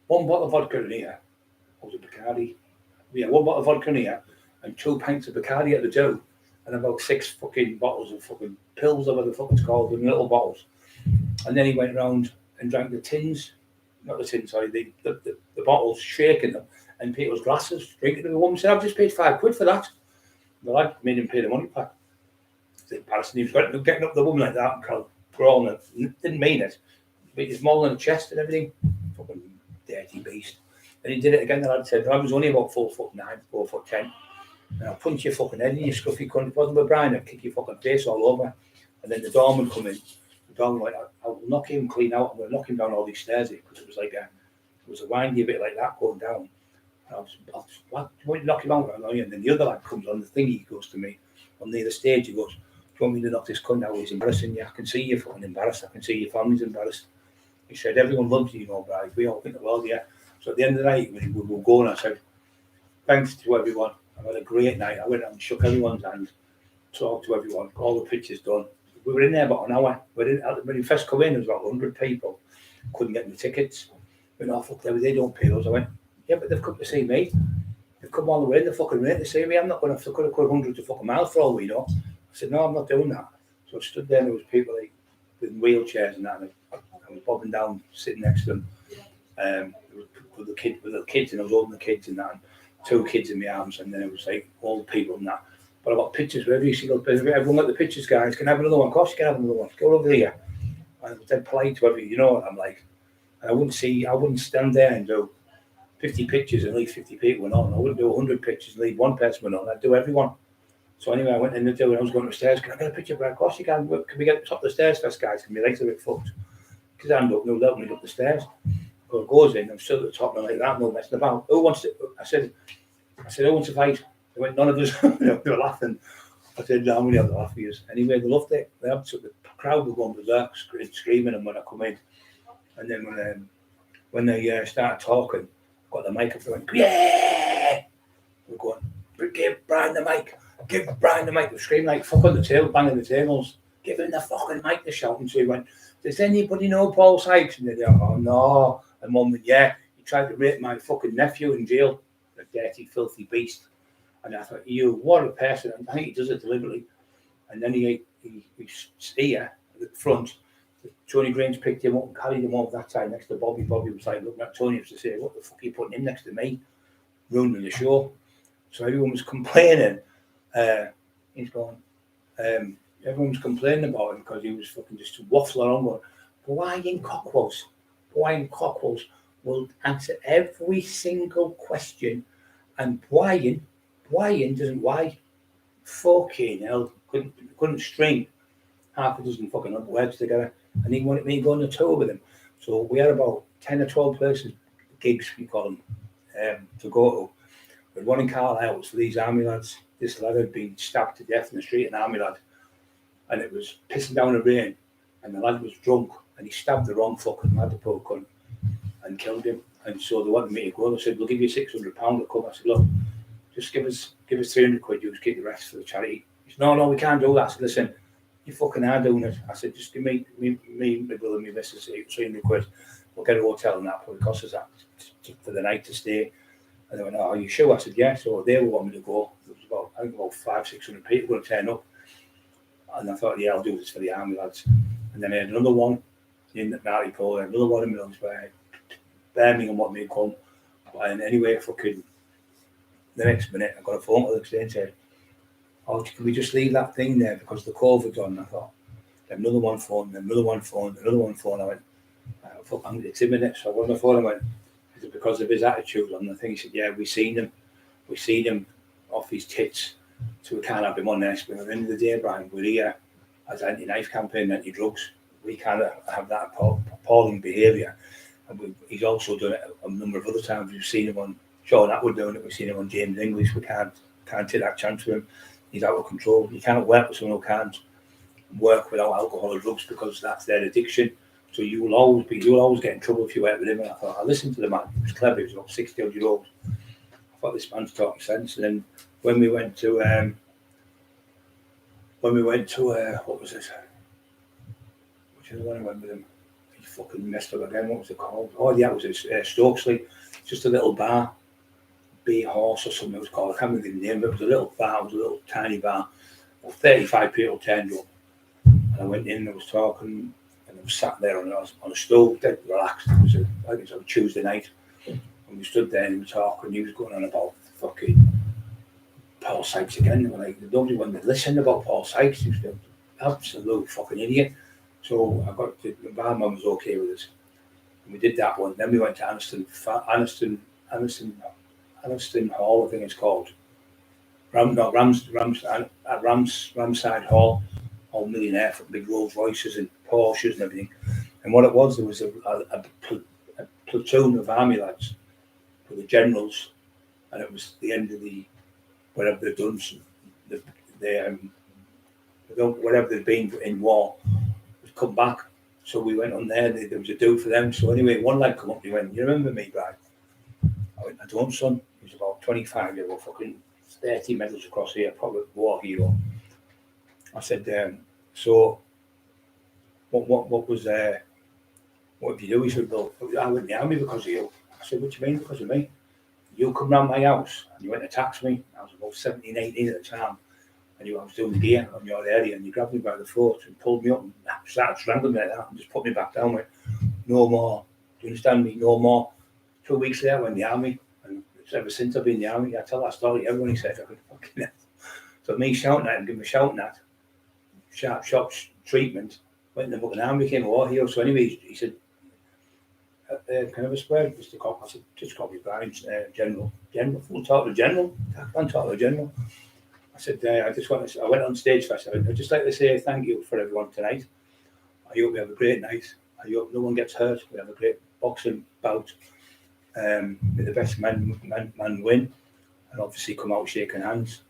one bottle of vodka in here. Was it Bacardi? Yeah, one bottle of vodka in here and 2 pints of Bacardi at the do. And about 6 fucking bottles of fucking pills, or whatever the fuck it's called, in little bottles. And then he went round and drank the tins, not the tins, sorry, the bottles, shaking them, and people's glasses, drinking them. The woman said, I've just paid £5 for that. The lad made him pay the money back. It's embarrassing. He was getting up the woman like that and crawling. Didn't mean it. But he's mauling the chest and everything. Fucking dirty beast. And he did it again. The lad said, I was only about 4'9", 4'10". And I'll punch your fucking head in your scruffy cunt. If it wasn't with Brian, I'd kick your fucking face all over. And then the doorman come in. The doorman went, I will knock him clean out. I'm going to knock him down all these stairs because it was like it was a windy bit like that going down. And I was what? Do you want to knock him out? And then the other lad comes on the thing. He goes to me on the other stage. He goes, do you want me to knock this cunt out? He's embarrassing you. I can see you're fucking embarrassed. I can see your family's embarrassed. He said, everyone loves you, Brian. We all think the world, yeah. So at the end of the night, when we were going, I said, thanks to everyone. I've had a great night. I went out and shook everyone's hand, talked to everyone, got all the pictures done. We were in there about an hour. When we first come in, there was about 100 people. Couldn't get the tickets. Went, oh, fuck, they don't pay us. I went, yeah, but they've come to see me. They've come all the way in the fucking rate to see me. I'm not going to could have cut hundreds of fucking miles for all we know. I said, no, I'm not doing that. So I stood there and there was people like with wheelchairs and that. And I was bobbing down, sitting next to them. With the kids, and I was holding the kids and that. And 2 kids in my arms, and then it was like all the people and that. But I got pictures with every single person. Everyone got the pictures, guys. Can I have another one? Of course you can have another one. Go over here. And I was dead polite to everyone. You know what I'm like. And I wouldn't stand there and do 50 pictures and leave 50 people went on. I wouldn't do 100 pictures and leave one person went on. I'd do everyone. So anyway, I went in the door and I was going upstairs. Can I get a picture? Of course you can. Can we get to the top of the stairs first, guys? Can my legs a bit fucked? Because I end up, no, let me up the stairs. So it goes in. I'm still at the top and I'm like that, no messing about. Who wants to? I said, who wants to fight? They went, none of us. They were laughing. I said, no, I'm going to have to laugh for you. Anyway, they loved it. The crowd were going berserk, screaming, and when I come in. And then when they started talking, I got the mic up, they went, yeah! We're going, give Brian the mic. Give Brian the mic. They were screaming like fuck on the table, banging the tables. Give him the fucking mic, they're shouting. So he went, does anybody know Paul Sykes? And they go, oh, no. And Mum went, yeah, he tried to rape my fucking nephew in jail. A dirty, filthy beast. And I thought, you, what a person. And I think he does it deliberately. And then he's here at the front. Tony Grange picked him up and carried him over that side next to Bobby. Bobby was like looking at Tony to say, what the fuck are you putting him next to me? Ruining the show. So everyone was complaining. He's going, everyone was complaining about him because he was fucking just waffling on going, Brian Cockwell's will answer every single question. And Brian doesn't why. Fucking hell. Couldn't string half a dozen fucking words together. And he wanted me to go on the tour with him. So we had about 10 or 12 places, gigs, we call them, to go to. We had one in Carlisle, so these army lads. This lad had been stabbed to death in the street, an army lad. And it was pissing down the rain. And the lad was drunk. And he stabbed the wrong fucking lad, the poor cunt, and killed him. And so they wanted me to go. They said, we'll give you £600 to come. I said, look, just give us 300 quid. You just keep the rest for the charity. He said, no, we can't do that. I said, listen, you fucking are doing it. I said, just give me, my brother and my missus 300 quid. We'll get a hotel and that. But it costs us that for the night to stay. And they went, oh, are you sure? I said, yeah. So they wanted me to go. There was about 500-600 people going to turn up. And I thought, yeah, I'll do this for the army lads. And then I had another one in Maripol, another one in Middlesbrough, Birmingham wanted me to come. And anyway, fucking the next minute, I got a phone call the next day and said, oh, can we just leave that thing there because the COVID's on? And I thought, another one phone, another one phone. I went, fuck, I'm going to 2 minutes. So I went on the phone and went, is it because of his attitude on the thing? He said, yeah, we seen him off his tits, so we can't have him on there. But at the end of the day, Brian, we're here as anti-knife campaign, anti-drugs. We can't have that appalling behaviour. And he's also done it a number of other times. We've seen him on Sean Atwood doing it. We've seen him on James English. We can't take that chance with him. He's out of control. You cannot work with someone who can't work without alcohol or drugs because that's their addiction. So you'll always get in trouble if you work with him. And I thought, I listened to the man. He was clever. He was about 60-odd-year-old. I thought this man's talking sense. And then when we went to what was it? Which other one I went with him? He fucking messed up again. What was it called? Oh yeah, it was Stokesley. Just a little bar, Bay Horse or something it was called. I can't remember the name. It was a little bar. It was a little tiny bar. 35 people turned up. And I went in and I was talking. And I was sat there on a stove, dead relaxed. It was I think it was a Tuesday night. And we stood there and we were talking. He was going on about fucking Paul Sykes again. They were like, nobody wanted to listen about Paul Sykes. He was an absolute fucking idiot. So I got to, the barman was okay with us. And we did that one. Then we went to Anniston Hall, I think it's called. Ramside Hall, all millionaire for big Rolls Royces and Porsches and everything. And what it was, there was a platoon of army lads for the generals, and it was the end of the whatever they've done, whatever they've been in war, would come back. So we went on there. There was a do for them. So anyway, one lad come up and he went, "You remember me, Brad?" I went, "I don't, son." He was about 25 years old, fucking 30 medals across here, probably war hero. I said, "So, what was what did you do?" He said, "Well, I went in the army because of you." I said, "What do you mean because of me?" "You come round my house and you went to tax me." I was about 17, 18 at the time. And I was doing the gear on your area, and you grabbed me by the throat and pulled me up and started strangling me like that and just put me back down. Went, "No more. Do you understand me? No more." 2 weeks later, I went in the army, and ever since I've been in the army, I tell that story. Everyone said, "I could fucking." So me shouting at him, giving me shouting at, sharp shots, treatment, went in the fucking army, became a war hero. So anyway, he said, "Can I have a swear, Mr. Cock?" I said, "Just call me Brian, General. We'll talk to the General. I can't talk to the General." I said, I went on stage first. I'd just like to say thank you for everyone tonight. I hope we have a great night. I hope no one gets hurt. We have a great boxing bout. May the best man win. And obviously come out shaking hands.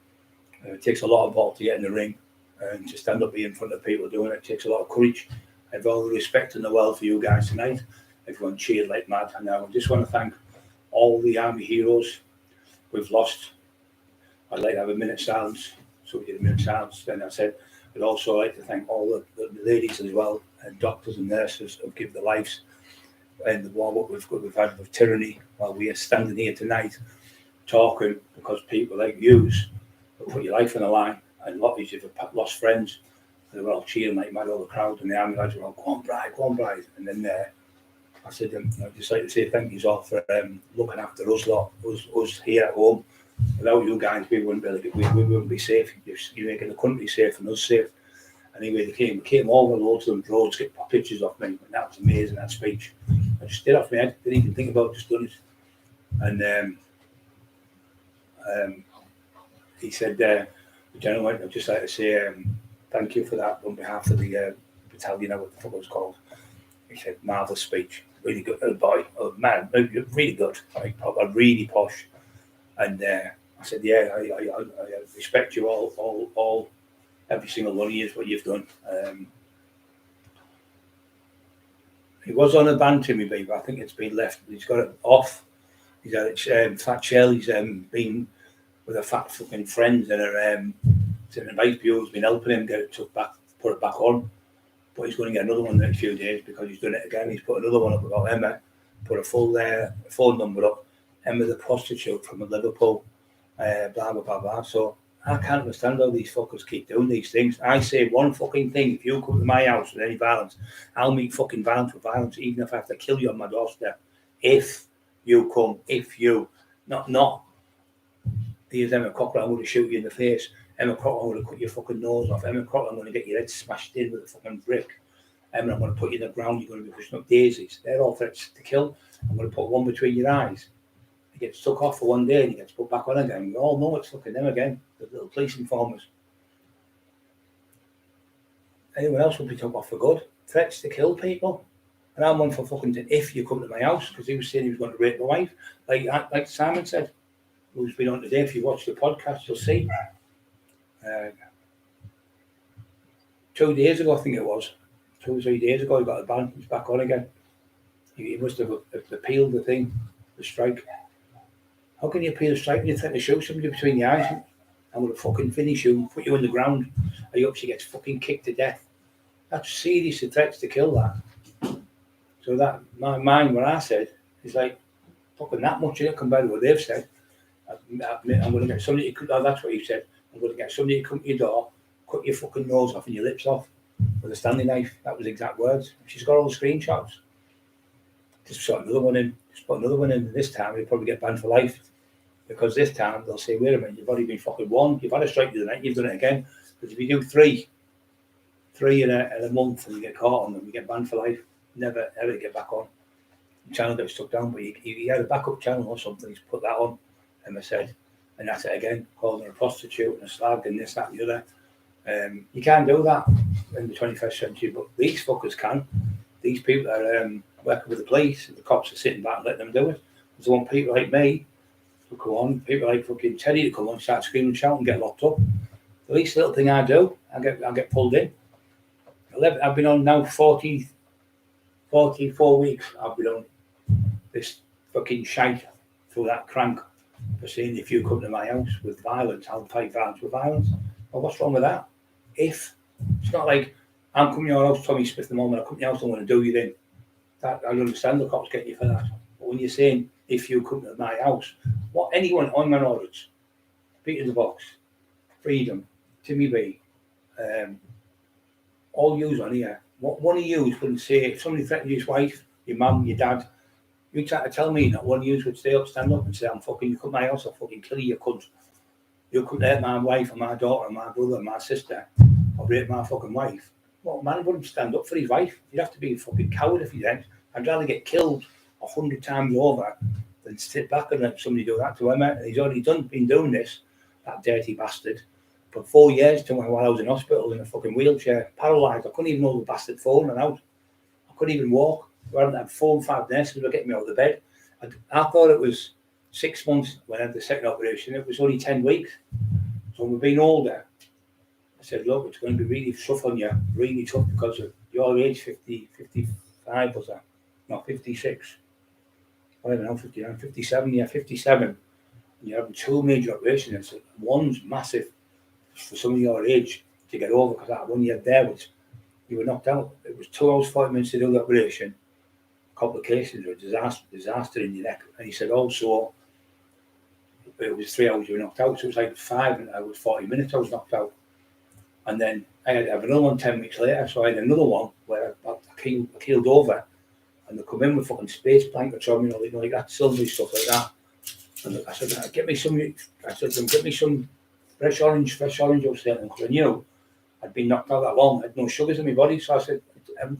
It takes a lot of ball to get in the ring and to stand up in front of people doing it. It takes a lot of courage. I have all the respect in the world for you guys tonight. Everyone cheered like mad. And I just want to thank all the army heroes we've lost. I'd like to have a minute silence. So we did a minute silence. Then I said, I'd also like to thank all the ladies as well, and doctors and nurses who've given their lives in the war what we've had with tyranny, while we are standing here tonight talking, because people like yous will put your life on the line, and a lot of you have lost friends. They were all cheering like mad, all the crowd, and the army lads were all, go on, Bride. And then I said, I'd just like to say thank you all for looking after us lot, us here at home. Without you guys, we wouldn't be safe. You're making the country safe and us safe. Anyway, they came over loads of them roads, get pictures of me, and that was amazing, that speech. I just did it off my head, didn't even think about it, just done it. And he said, the gentleman, I'd just like to say thank you for that on behalf of the battalion, what the fuck it was called. He said, marvellous speech, really good, boy, man, really good, like, really posh. And I said, yeah, I respect you all, every single one of you is what you've done. He was on a ban to me, but I think it's been left. He's got it off. He's had it fat shell. He's been with a fat fucking friend and an advice bureau's been helping him get it took back, put it back on. But he's going to get another one in the next few days because he's done it again. He's put another one up about Emma, put a full phone number up. Emma the prostitute from Liverpool, blah, blah, blah, blah. So I can't understand how these fuckers keep doing these things. I say one fucking thing, if you come to my house with any violence, I'll meet fucking violence with violence, even if I have to kill you on my doorstep. If you come, not, here's Emma Cockerill, I'm going to shoot you in the face. Emma Cockerill, I'm going to cut your fucking nose off. Emma Cockerill, I'm going to get your head smashed in with a fucking brick. Emma, I'm going to put you in the ground, you're going to be pushing up daisies. They're all threats to kill. I'm going to put one between your eyes. He gets took off for one day and he gets put back on again. We all know it's fucking them again, the little police informers. Anyone else will be took off for good. Threats to kill people. And I'm one for fucking, if you come to my house, because he was saying he was going to rape my wife. Like Simon said, who's been on today, if you watch the podcast, you'll see. 2 days ago, I think it was, 2 or 3 days ago, he got a ban. He's back on again. He must have appealed the thing, the strike. How can you appeal a strike when you're trying to shoot somebody between the eyes? I'm going to fucking finish you, put you on the ground. I hope she gets fucking kicked to death. That's serious threats to kill that. So that, my mind, what I said, is like, fucking that much in it compared to what they've said. I'm going to get somebody to, that's what he said. I'm going to get somebody to come to your door, cut your fucking nose off and your lips off. with a Stanley knife. That was exact words. She's got all the screenshots. Just put another one in. Just put another one in. This time, he'll probably get banned for life. Because this time, they'll say, wait a minute, you've already been fucking warned. You've had a strike the other night, you've done it again. Because if you do three in a month and you get caught on them, you get banned for life. Never, ever get back on. The channel gets stuck down, but he had a backup channel or something. He's put that on, Emma said. And that's it again, calling her a prostitute and a slag and this, that, and the other. You can't do that in the 21st century, but these fuckers can. These people are working with the police, the cops are sitting back and letting them do it. There's one people like me to come on, people like fucking Teddy to come on, start screaming and shouting and get locked up. The least little thing I do, I get pulled in. I've been on now 44 weeks. I've been on this fucking shite through that crank for saying if you come to my house with violence, I'll fight violence with violence. Well, what's wrong with that? If it's not like I'm coming to your house, Tommy Smith, the moment I come to your house, I want to do you then. That I understand the cops get you for that. But when you're saying if you come to my house, what anyone on my orders, Peter the Box, Freedom, Timmy B, all yous on here. What one of yous wouldn't say if somebody threatened his wife, your mum, your dad, you try to tell me that one of yous would stand up and say, I'm fucking, you come to my house, I'll fucking kill you, cunt. You couldn't hurt my wife or my daughter or my brother or my sister or rape my fucking wife. Well, man wouldn't stand up for his wife. You'd have to be a fucking coward if you didn't. I'd rather get killed 100 times over than sit back and let somebody do that to him. He's already been doing this, that dirty bastard, for 4 years to while I was in hospital in a fucking wheelchair, paralysed. I couldn't even hold the bastard phone and out. I couldn't even walk. I hadn't had 4 and 5 nurses were getting me out of the bed. I thought it was 6 months when I had the second operation. It was only 10 weeks. So we've been older. I said, look, it's going to be really tough on you, really tough because of your age, 55 was that? No, 56. I don't know, 59, 57, yeah, 57. And you're having 2 major operations. One's massive for some of your age to get over because that one you had there was, you were knocked out. It was 2 hours, 40 minutes to do the operation. Complications or disaster in your neck. And he said also, it was 3 hours you were knocked out. So it was like 5 hours, 40 minutes I was knocked out. And then I had to have another one 10 weeks later. So I had another one where I keeled over and they come in with fucking space blankets on me, like that, silvery stuff like that. And I said, get me some fresh orange upstairs. Because I knew I'd been knocked out that long. I had no sugars in my body. So I said,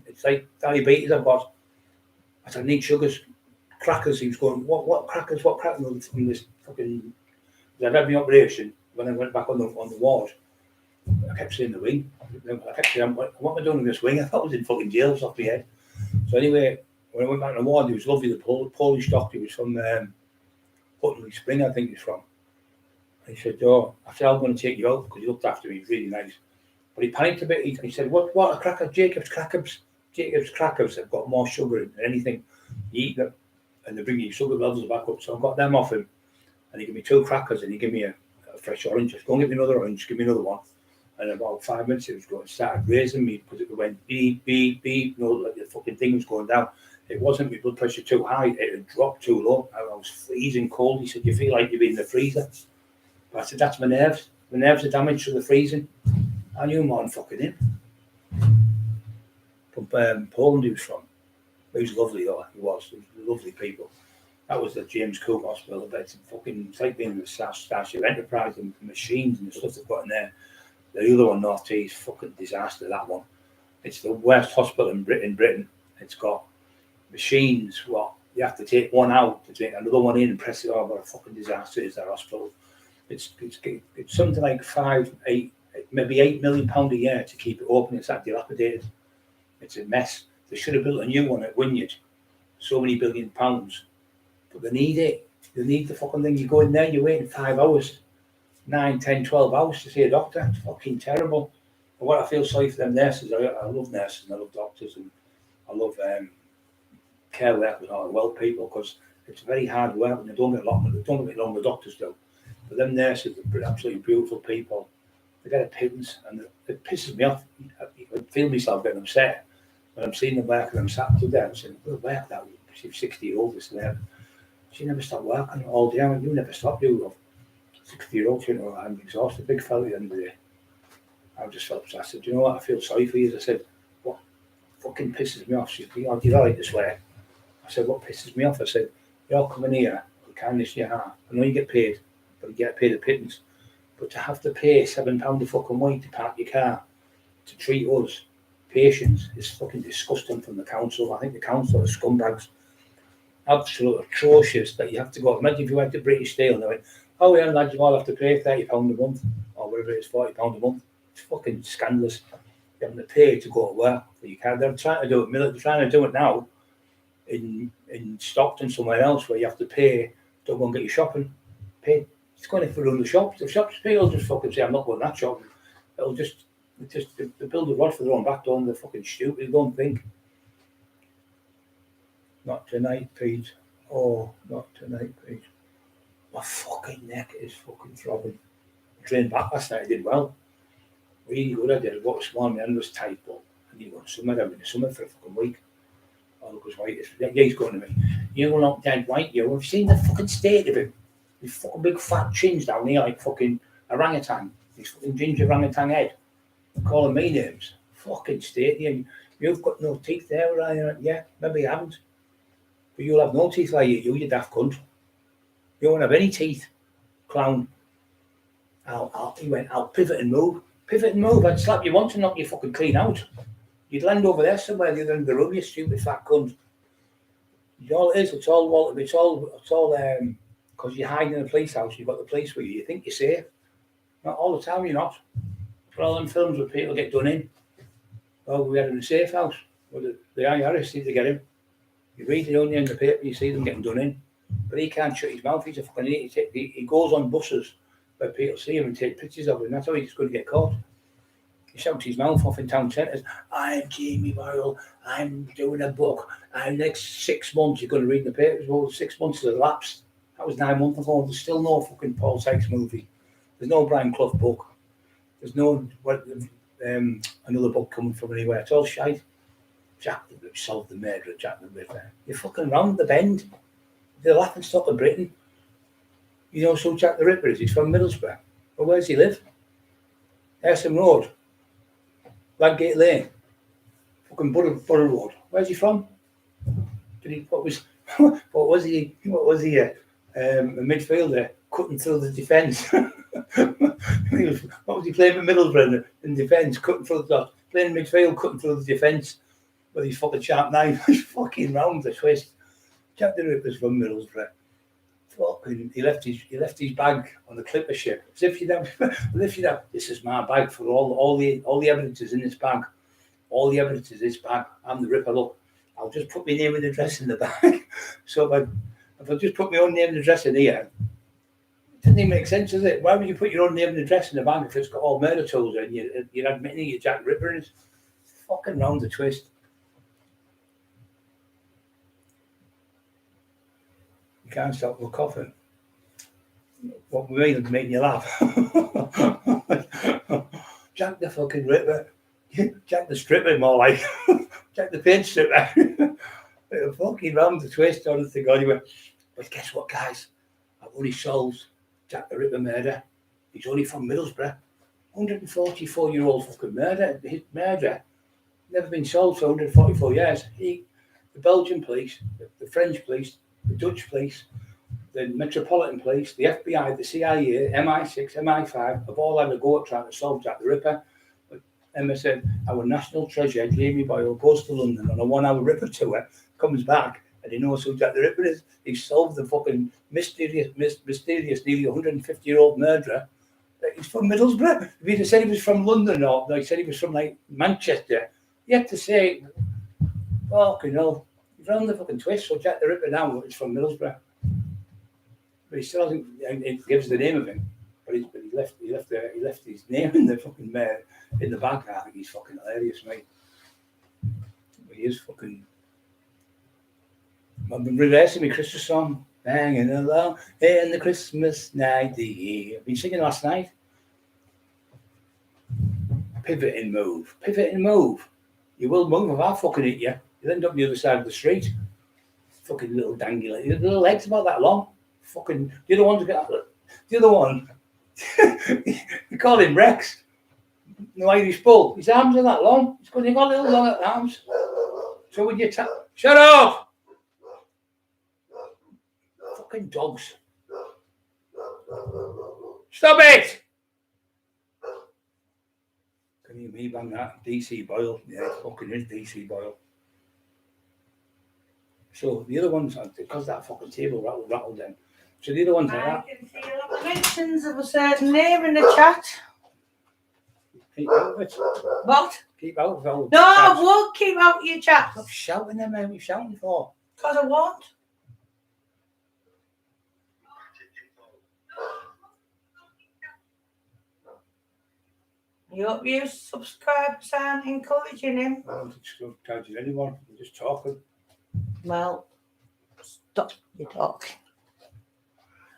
it's like diabetes I've got. I said, I need sugars, crackers. He was going, what crackers, what crackers? From this fucking, I'd had my operation when I went back on the ward. I kept saying the wing. I kept saying, what am I doing in this wing? I thought I was in fucking jail off my head. So anyway, when I went back to the ward, he was lovely, the Polish doctor. He was from Putney Spring, I think he's from. And he said, I said, I'm going to take you out because he looked after me, he was really nice. But he panicked a bit. He said, what are crackers? Jacob's crackers have got more sugar in than anything. You eat them and they bring your sugar levels back up. So I got them off him and he gave me 2 crackers and he gave me a fresh orange. Just go and get me another orange, give me another one. And in about 5 minutes it was going, started raising me because it went beep, beep, beep. Like the fucking thing was going down. It wasn't my blood pressure too high, it had dropped too low. I was freezing cold. He said, you feel like you're in the freezer. But I said, that's my nerves. My nerves are damaged through the freezing. I knew more than fucking him. From Poland he was from. He was lovely though, he was lovely people. That was the James Cook Hospital. It's like being in the Starship Enterprise and the machines and the stuff they've got in there. The other one, North East, fucking disaster, that one. It's the worst hospital in Britain. It's got machines, you have to take one out to take another one in and press it over. A fucking disaster is that hospital. It's something like 8 million pounds a year to keep it open. It's that dilapidated. It's a mess. They should have built a new one at Wynyard. So many £billion. But they need it. They need the fucking thing. You go in there, you're waiting 5 hours, 9, 10, 12 hours to see a doctor. It's fucking terrible. But what I feel sorry for them nurses, I love nurses and I love doctors and I love care workers or well people because it's very hard work and they don't get along the doctors do. But them nurses are absolutely beautiful people. They get a pittance and it pisses me off. I feel myself getting upset when I'm seeing them work and I'm sat there and saying, well, work that she's 60-year-old, this and that. She never stopped working all day. You never stop, you 60-year-old, I'm exhausted, big fella at the end of the day. I just felt, I said, you know what, I feel sorry for you. I said, what fucking pisses me off? She said, you're right this way. I said, what pisses me off? I said, you're coming here, the kindness you have. I know you get paid, but you get paid a pittance. But to have to pay £7 a fucking week to park your car, to treat us patients, is fucking disgusting from the council. I think the council are scumbags. Absolute atrocious that you have to go. Imagine if you went to British Steel and they went, oh yeah, lads, you all have to pay £30 a month, or whatever it is, £40 a month. It's fucking scandalous. You're having to pay to go to work for your car. They're trying to do it. They're trying to do it now in Stockton, somewhere else, where you have to pay to go and get your shopping. Pay. It's going to run the shops. The shops people just fucking say, I'm not going to that shop. It'll just they build a rod for their own back door, and they're fucking stupid. They don't think. Not tonight, Pete. Oh, not tonight, Pete. My fucking neck is fucking throbbing. I trained back last night. I did well. Really good. I did. I got this morning. My hand was tight, but I need to go to summer. I've been to summer for a fucking week. Oh, look, white. Yeah, he's going to me. You're not dead white, you. Have you seen the fucking state of him? His fucking big fat chins down here like fucking orangutan. His fucking ginger orangutan head. Calling me names. Fucking state. You've got no teeth there, right? Yeah, maybe you haven't. But you'll have no teeth like you daft cunt. You won't have any teeth, clown. He went, I'll pivot and move. Pivot and move. I'd slap you once and knock you fucking clean out. You'd land over there somewhere the other end of the room, you stupid fat cunt. All it is, it's all because you're hiding in a police house, you've got the police with you, you think you're safe. Not all the time, you're not. For all them films where people get done in. Oh, we had him in a safe house. Well, the IRS need to get him. You read it only in the paper, you see them getting done in. But he can't shut his mouth, he's a fucking idiot. He goes on buses where people see him and take pictures of him, and that's how he's going to get caught. He shouts his mouth off in town centres. I'm Jamie Boyle, I'm doing a book, and next 6 months you're going to read the papers. Well, 6 months has elapsed. That was 9 months ago. There's still no fucking Paul Sykes movie. There's no Brian Clough book. There's no another book coming from anywhere. It's all shite. Jack the Ripper solved the murder of Jack the Ripper. You're fucking round the bend. The laughing stock of Britain. You know who Jack the Ripper is? He's from Middlesbrough. Well, where's he live? Ayrsham Road. Ladgate Lane. Fucking Borough Road. Where's he from? What was he? A midfielder cutting through the defence. What was he playing for Middlesbrough in defence? Cutting through the dot. Playing midfield, cutting through the defence with his fucking sharp knife. He's fucking round the twist. Jack the Ripper's from Middlesbrough. Fucking, he left his bag on the clipper ship. As if you'd have, this is my bag for all the evidence is in this bag. All the evidence is this bag. I'm the Ripper. Look, I'll just put my name and address in the bag. So if I just put my own name and address in here, it doesn't even make sense, does it? Why would you put your own name and address in the bag if it's got all murder tools in? You're admitting you're Jack the Ripper, and it's fucking round the twist. You can't stop with coughing. What we mean is making you laugh. Jack the fucking Ripper. Jack the Stripper, more like. Jack the paint stripper. Fucking round the twist, honest to God. He went, but guess what, guys? I've only solved Jack the Ripper murder. He's only from Middlesbrough. 144-year-old fucking murder. His murder never been solved for 144 years. The Belgian police, the French police, the Dutch police, the Metropolitan Police, the FBI, the CIA, MI6, MI5 have all had a go at trying to solve Jack the Ripper. But Emma said, our national treasure, Jamie Boyle, goes to London on a 1-hour Ripper tour, comes back, and he knows who Jack the Ripper is. He solved the fucking mysterious, nearly 150-year-old murderer. He's from Middlesbrough. If he'd have said he was from London or like said he was from like Manchester, you have to say, fucking hell, he's round the fucking twist. So Jack the Ripper now is from Middlesbrough. But he still hasn't. It gives the name of him, but he left his name in the fucking in the bag. I think he's fucking hilarious, mate. But he is fucking. I've been rehearsing my Christmas song, hanging along in the Christmas night. I've been singing last night. Pivot and move. Pivot and move. You will move if I fucking hit you. You'll end up on the other side of the street. Fucking little dangly. Your little legs about that long. Fucking the other one. You call him Rex. No Irish bull. His arms are that long. It's because he got little long arms. So when you shut up! Fucking dogs. Stop it! Can you me bang that? DC Boyle. Yeah, it fucking is DC Boyle. So the other ones, because that fucking table rattled then. So the other ones like that. I can see a lot of mentions of a certain name in the chat. Keep out of it. What? Keep out of it. No, I won't keep out your chat. Stop shouting them out. What are you shouting for? Because I won't. Your subscribers aren't encouraging him. I don't encourage anyone. I'm just talking. Well, stop your talk.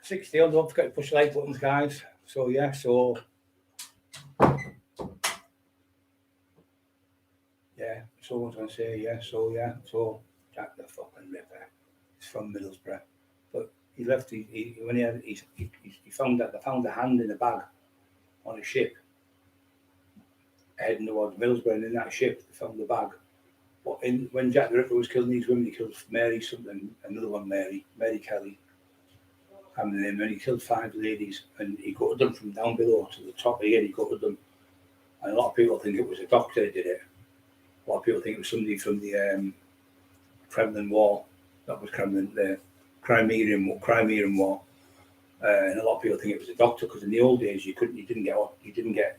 60 on, don't forget to push the like buttons, guys. So yeah, so someone's gonna say so Jack the fucking Ripper. He's from Middlesbrough, but he left. When he found that they found a hand in a bag on a ship heading towards Middlesbrough, and in that ship they found the bag. But when Jack the Ripper was killing these women, he killed Mary something, another one, Mary Kelly. And then he killed 5 ladies, and he gutted them from down below to the top again. He gutted them, and a lot of people think it was a doctor that did it. A lot of people think it was somebody from the Kremlin War. That was the Crimean War, and a lot of people think it was a doctor because in the old days you didn't get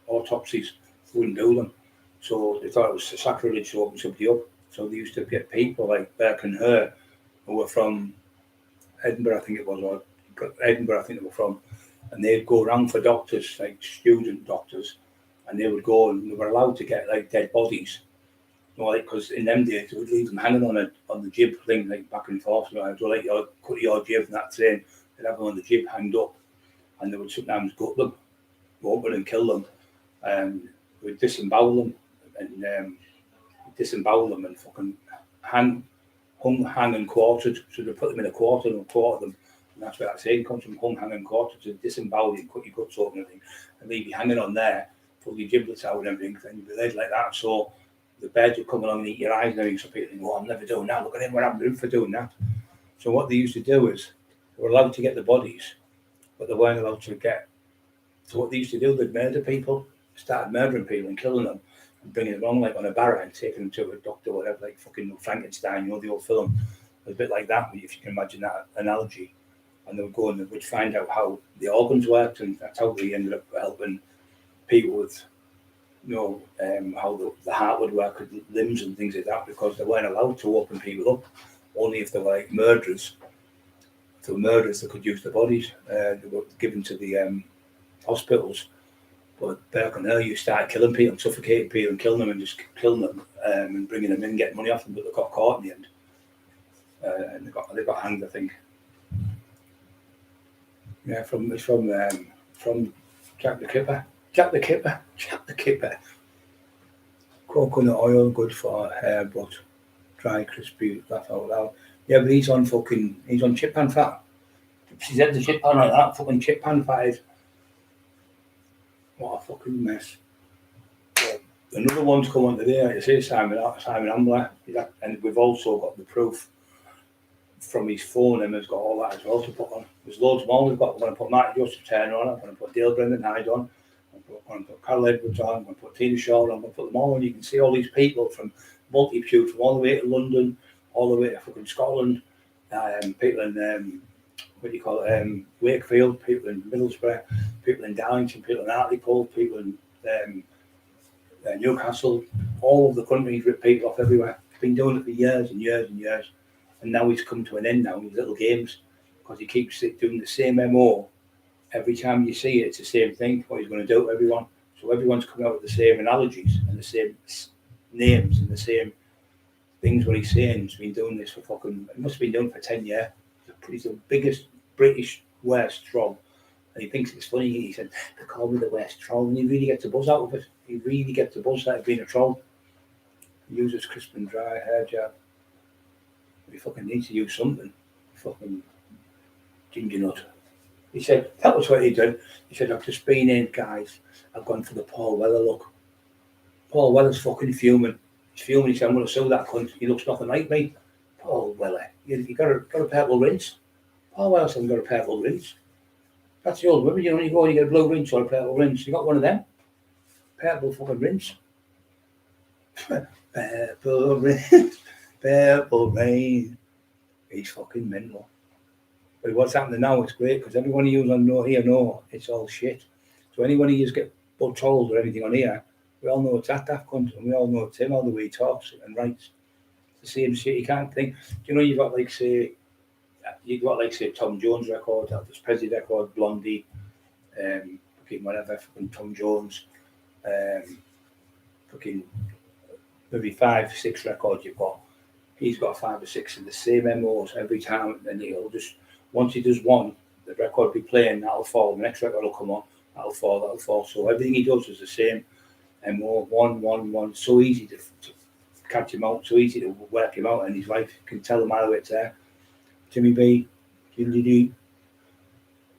autopsies, you wouldn't do them. So they thought it was sacrilege to open somebody up. So they used to get people like Burke and Her, who were from Edinburgh, I think it was, or Edinburgh, I think they were from, and they'd go around for doctors, like student doctors, and they would go and they were allowed to get like dead bodies, you know, like because in them days they would leave them hanging on the jib thing, like back and forth. So I'd like cut your jib and that train, they'd have them on the jib hanged up, and they would sometimes gut them, go open and kill them, we'd disembowel them and fucking hang and quartered. So they put them in a quarter and quarter them. And that's where that saying comes from, hung, hang and quartered, to disembowel you, cut your guts open and everything, and leave you hanging on there, pull your giblets out and everything, and you'd be laid like that. So the birds would come along and eat your eyes and everything. So people think, well, I'm never doing that. Look at him, what happened to him for doing that? So what they used to do is they were allowed to get the bodies, but they weren't allowed to get. So what they used to do, they'd murder people, started murdering people and killing them, and bringing them along like on a barrow and taking them to a doctor or whatever, like fucking Frankenstein, you know, the old film. It was a bit like that, if you can imagine that analogy. And they would go and they would find out how the organs worked, and that's how they ended up helping people with, you know, how the heart would work with limbs and things like that, because they weren't allowed to open people up, only if they were like murderers. If they were murderers, they could use the bodies. They were given to the hospitals. But back on there, you started killing people, suffocating people, and killing them, and just killing them, and bringing them in, getting money off them. But they got caught in the end, and they got hanged, I think. Yeah, from Jack the Kipper. Coconut oil, good for hair, but dry, crispy, laugh out loud. Yeah, but he's on chip pan fat. She's had the chip pan like that, fucking chip pan fat is. What a fucking mess. Another one's come on today, like I say, Simon Ambler, and we've also got the proof from his phone, and has got all that as well to put on. There's loads more we've got. We're going to put Martin Joseph Turner on, I'm going to put Dale Brendan Hyde on, I'm going to put Carol Edwards on, I'm going to put Tina Shaw on, I'm going to put them all on. You can see all these people from multitude, from all the way to London, all the way to fucking Scotland, people in Wakefield, people in Middlesbrough, people in Darlington, people in Hartlepool, people in Newcastle, all over the country. He's ripped people off everywhere. He's been doing it for years and years and years, and now he's come to an end now with little games, because he keeps doing the same MO. Every time you see it, it's the same thing, what he's going to do to everyone. So everyone's coming out with the same analogies and the same names and the same things what he's saying. He's been doing this for fucking, it must have been doing it for 10 years. He's the biggest British worst troll, and he thinks it's funny. He said, they call me the worst troll, and he really gets a buzz out of it. He really gets a buzz out of being a troll. He uses crisp and dry hair gel. He fucking needs to use something. Fucking ginger nut. He said, that was what he did. He said, I've just been in, guys. I've gone for the Paul Weller look. Paul Weller's fucking fuming. He's fuming. He said, I'm going to sue that cunt. He looks nothing like me. Paul Weller. You got a purple rinse? Paul Weller said, I've got a purple rinse. That's the old women. You know, you go and you get a blue rinse or a purple rinse. You got one of them? Purple fucking rinse. Purple rinse. Purple rain. He's fucking mental. But what's happening now is great because everyone who's on here, it's all shit. So anyone who get told or anything on here, we all know it's that cunt, and we all know it's him, all the way he talks and writes. It's the same shit. You can't think. Do you know you've got say Tom Jones record, Elvis Presley record, Blondie, fucking whatever, fucking Tom Jones, fucking maybe 5-6 records you've got. He's got 5 or 6 of the same MOs every time, and he'll just, once he does one, the record will be playing, that'll fall, the next record will come on, that'll fall. So everything he does is the same MO, one. So easy to catch him out, so easy to work him out, and his wife can tell him how it's there. Jimmy B, Julie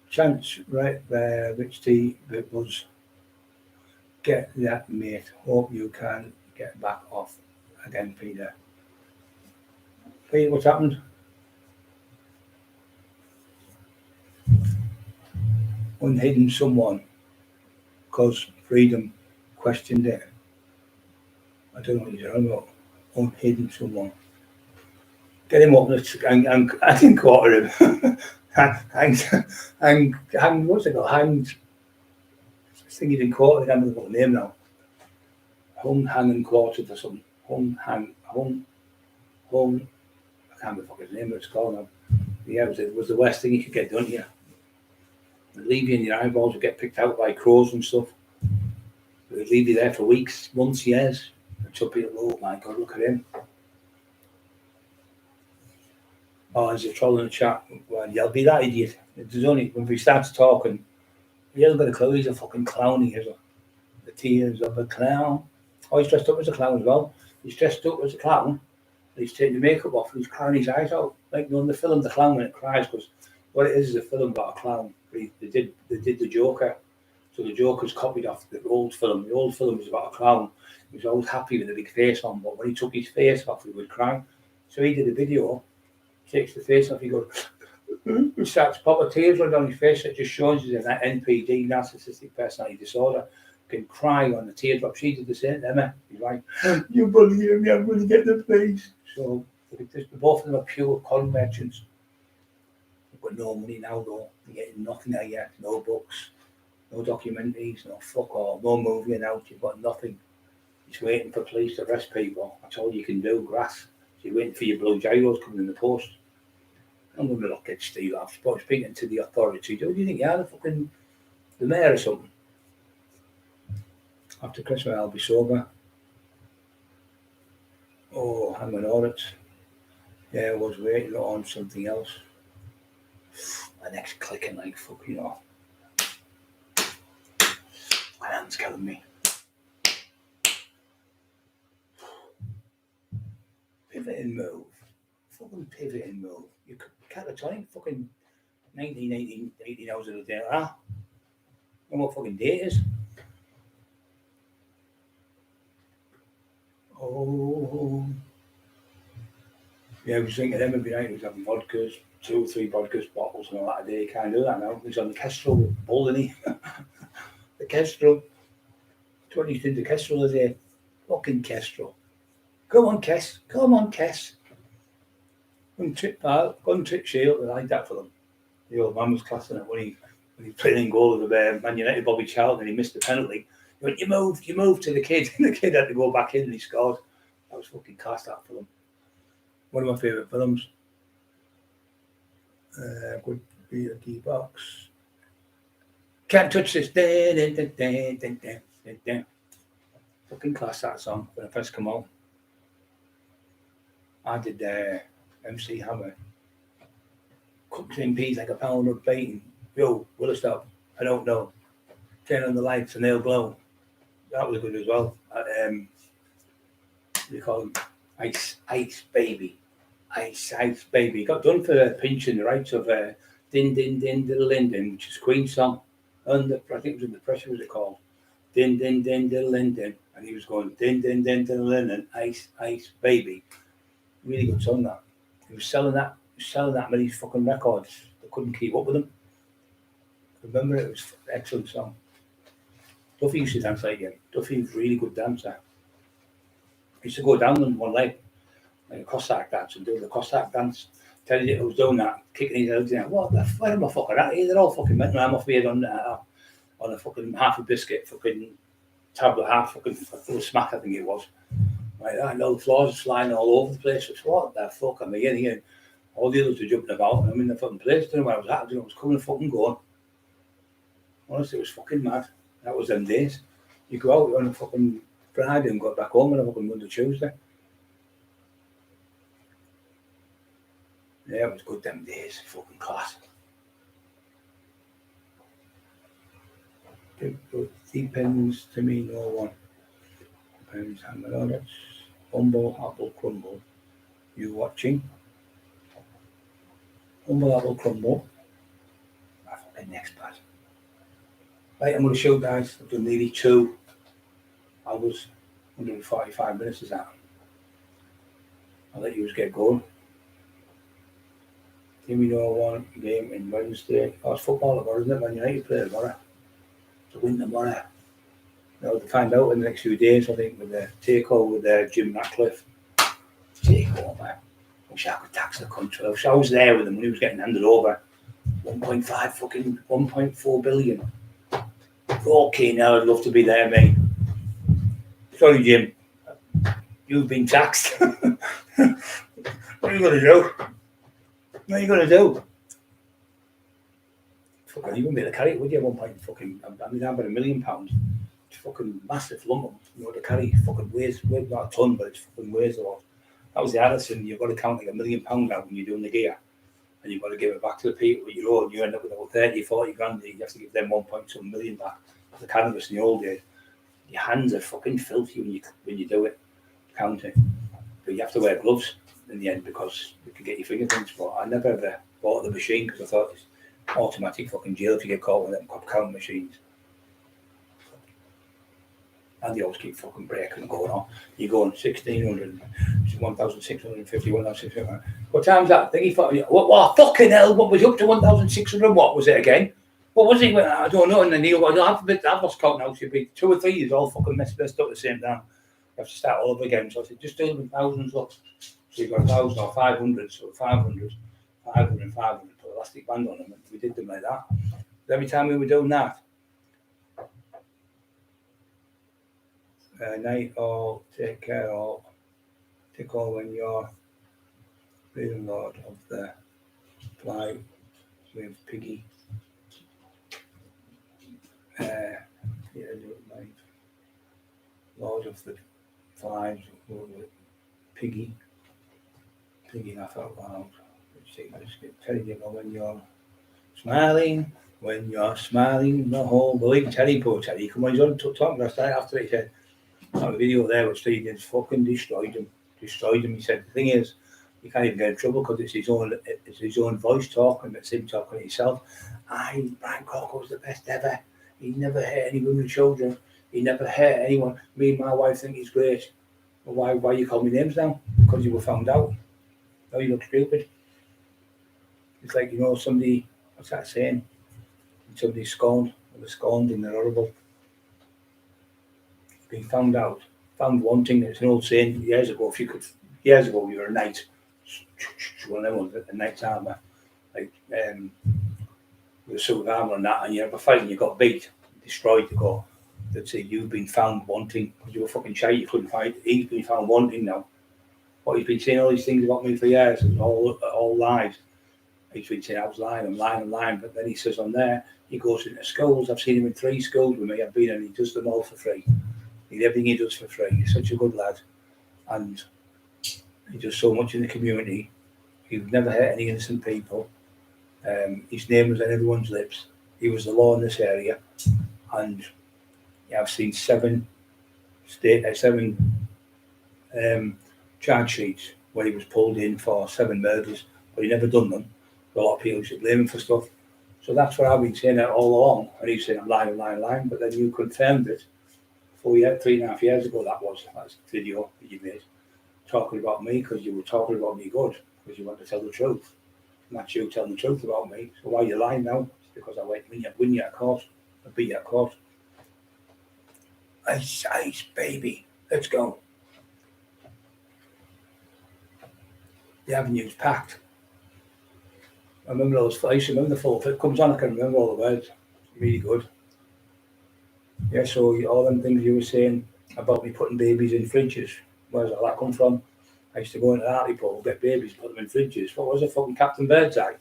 Chance, right there, Rich T, it was, get that, mate. Hope you can get back off again, Peter. Peter, what's happened? Unhidden someone, because Freedom questioned it. I don't know what you're talking about. Unhidden someone. Get him up and I can quarter him. hang, what's it called? Hanged. I think he's in court. I can't remember the name now. Hung, hang, and quartered or something. Hung. I can't remember his name, but it's called now. Yeah, it was the worst thing you could get done here. They'd leave you in your eyeballs, would get picked out by crows and stuff. They'd leave you there for weeks, months, years. And some people, oh my God, look at him. Oh, there's a troll in the chat. Well, you'll be that idiot. There's only, when we start talking, he hasn't got a clue. He's a fucking clown, he is. The tears of a clown. Oh, he's dressed up as a clown as well. He's dressed up as a clown. He's taking the makeup off and he's crying his eyes out. Like, in the film, the clown when it cries, because what it is a film about a clown. They did the Joker. So the Joker's copied off the old film. The old film was about a clown. He was always happy with a big face on, but when he took his face off, he would cry. So he did a video, takes the face off, he goes, he starts popping tears running down his face. It just shows you that NPD, narcissistic personality disorder, can cry on the teardrop. She did the same, Emma. He's like, you bullying me, I'm going to get the place. So both of them are pure con merchants. They've got no money now, though. They're getting nothing out yet. No books, no documentaries, no fuck all, no movie out. You've got nothing. He's waiting for police to arrest people. That's all you can do, grass. So you're waiting for your blue gyros coming in the post. I'm going to look at Steve. I'm speaking to the authorities. What do you think? Yeah, the mayor or something. After Christmas, I'll be sober. Oh, hang on, audits. Yeah, I was waiting on something else. My neck's clicking like fuck, you know. My hand's killing me. Pivot and move. Fucking pivot and move. You can't time fucking 19, 18 hours of the day. Ah, I know what fucking day it is. Oh. Yeah, I was thinking them every night. He was having vodkas, 2 or 3 vodkas bottles and all that a day. He can't do that now. He's on the Kestrel bull, isn't he? The Kestrel. 20 things the Kestrel a day. Fucking Kestrel. Come on, Kess. Come on, Kess. One trick shield. I like that for them. The old man was classing it when he played in goal with the Man United Bobby Charlton and he missed the penalty. He went, you moved to the kid. And the kid had to go back in and he scored. That was fucking class, that for them. One of my favourite films. Could be a D-box. Can't touch this. Fucking class, that song when it first came out. I did MC Hammer. Cooks in peas like a pound of bacon. Yo, will it stop? I don't know. Turn on the lights and they'll glow. That was good as well. What do you call him? Ice Baby. Ice Baby. He got done for pinching the rights of Din Din Din Diddle Din Din, which is Queen's song. Under, I think it was Under Pressure, was it called? Din Din Din Diddle Din Din. And he was going Din Din Din Diddle Din Din, Ice Ice Baby. Really good song that. He was selling that many fucking records. They couldn't keep up with him. Remember, it was an excellent song. Duffy used to dance like him. Duffy was a really good dancer. He used to go down on one leg, like a Cossack dance, and do the Cossack dance. Tell you, I was doing that, kicking his head down. What the where am I fucking at here? They're all fucking mental. I'm off my head on a fucking half a biscuit, fucking tablet, half fucking full of smack, I think it was. Like that, and all the floors are flying all over the place. It's what the fuck am I getting here? All the others were jumping about, and I'm in the fucking place. I don't know where I was at. I don't know, I was coming and fucking going. Honestly, it was fucking mad. That was them days. You go out on a fucking Friday and go back home on a fucking Monday, Tuesday. Yeah, it was good them days. Fucking class. Depends to me, no one. Depends how many on it. Humble, apple, crumble. You watching? Humble, apple, crumble. My fucking next part. Right, I'm going to show guys. I've done nearly 2 hours, 145 minutes is that. I'll let you get going. Give me no one game in Wednesday. Oh, it's football tomorrow, isn't it? Man United play tomorrow. To win tomorrow. They'll find out in the next few days, I think, with the takeover with Jim Ratcliffe. Takeover. I wish I could tax the country. I wish I was there with him when he was getting handed over. 1.5 fucking 1.4 billion. Okay, now I'd love to be there, mate. Sorry, Jim. You've been taxed. What are you going to do? What are you going to do? Fucking, you wouldn't be able to carry it, would you? At one point, fucking, I mean, about £1 million. It's fucking massive lump, you know, to carry. Fucking weighs not a ton, but it's fucking weighs a lot. That was the Addison. You've got to count like £1 million out when you're doing the gear, and you've got to give it back to the people with your own. You end up with about 30, 40 grand. You have to give them 1.2 million back. The cannabis in the old days. Your hands are fucking filthy when you do it, counting. But you have to wear gloves in the end because you can get your fingerprints. But I never ever bought the machine because I thought it's automatic fucking jail if you get caught with them count machines. And they always keep fucking breaking and going on. You're going 1,600, 1,650, 1,600. What time's that? I think he thought, what fucking hell, what was up to 1,600? What was it again? What was it? I don't know. And then I've lost count now. Should be 2 or 3 years all fucking messed up at the same time. You have to start all over again. So I said, just do them in thousands up. So you've got 1,000 or 500, so 500, 500 and 500, put elastic band on them. And we did them like that. But every time we were doing that, night all, take care all, take all when you're freedom lord of the fly with Piggy. Lord of the Flies with Piggy. Piggy laugh out loud. Telling you when you're smiling, the whole believe Teddy, poor Teddy. Come on, he's on talking last night after he said that video there which he did fucking destroyed him. He said the thing is you can't even get in trouble because it's his own voice talking, it's him talking to himself. Brian Cockerill was the best ever. He never hurt any women and children. He never hurt anyone. Me and my wife think he's great. Well, why you call me names now? Because you were found out. No, you look stupid. It's like, you know, somebody, what's that saying? Somebody scorned, or was scorned and they're horrible. Being found out, found wanting. It's an old saying years ago you were a knight. One of them ones, a knight's armour. Like, with a suit of armour and that, and you have a fight and you got beat, destroyed, they'd say you've been found wanting because you were fucking shy, you couldn't fight. He's been found wanting now. But he's been saying all these things about me for years, and all lies. He's been saying I was lying, but then he says on there, he goes into schools. I've seen him in 3 schools with me. I've been and he does them all for free. Everything he does for free. He's such a good lad, and he does so much in the community. He would never hurt any innocent people. His name was on everyone's lips. He was the law in this area, and I've seen 7 charge sheets where he was pulled in for 7 murders, but he never done them. a lot of people used to blame him for stuff. So that's what I've been saying all along. And he's saying I'm lying. But then you confirmed it 3.5 years ago. That's the video that you made talking about me, because you were talking about me good, because you want to tell the truth. And that's you telling the truth about me. So why are you lying now? It's because I win you at court. I beat you at court. Ice, baby. Let's go. The avenue's packed. I remember those flights. I remember the full. If it comes on, I can remember all the words. Really good. Yeah, so all them things you were saying about me putting babies in fridges, where's all that come from? I used to go into the Hartlepool, get babies, put them in fridges. What was it, fucking Captain Birdseye?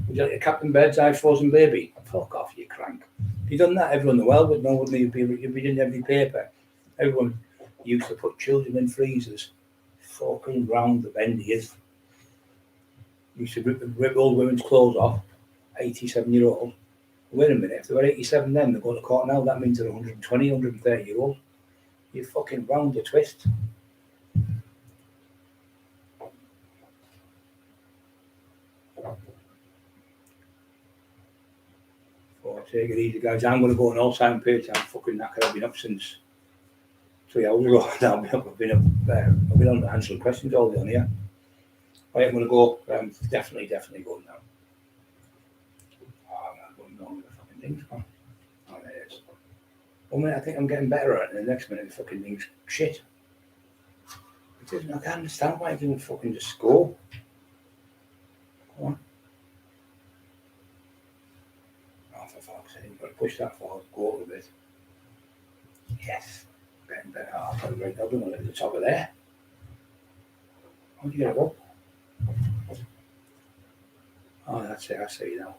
Would you like a Captain Birdseye frozen baby? Fuck off, you crank. If you done that, everyone in the world would know, wouldn't you? You'd be in every paper. Everyone used to put children in freezers. Fucking round the bend he is. Used to rip old women's clothes off, 87-year-old. Wait a minute, if they were 87 then, they're going to court now, that means they're 120, 130-year-old. You fucking round the twist. Take it easy, guys. I'm going to go on all time page. I'm fucking knackered. I've been up since 3 hours ago. I've been on answering questions all day on here. Right, I'm going to go. Definitely going now. Oh, I'm going on with the fucking things. Oh, there it is. 1 minute, I think I'm getting better at it, and the next minute, the fucking thing's shit. It isn't. I can't understand why I didn't fucking just go. Come on. Oh, for fuck's sake, you've got to push that forward, go up a bit. Yes. Better. Oh, I've got it right up at the top of there. How do you get it up? Oh, that's it, I see now.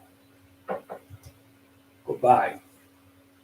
Goodbye.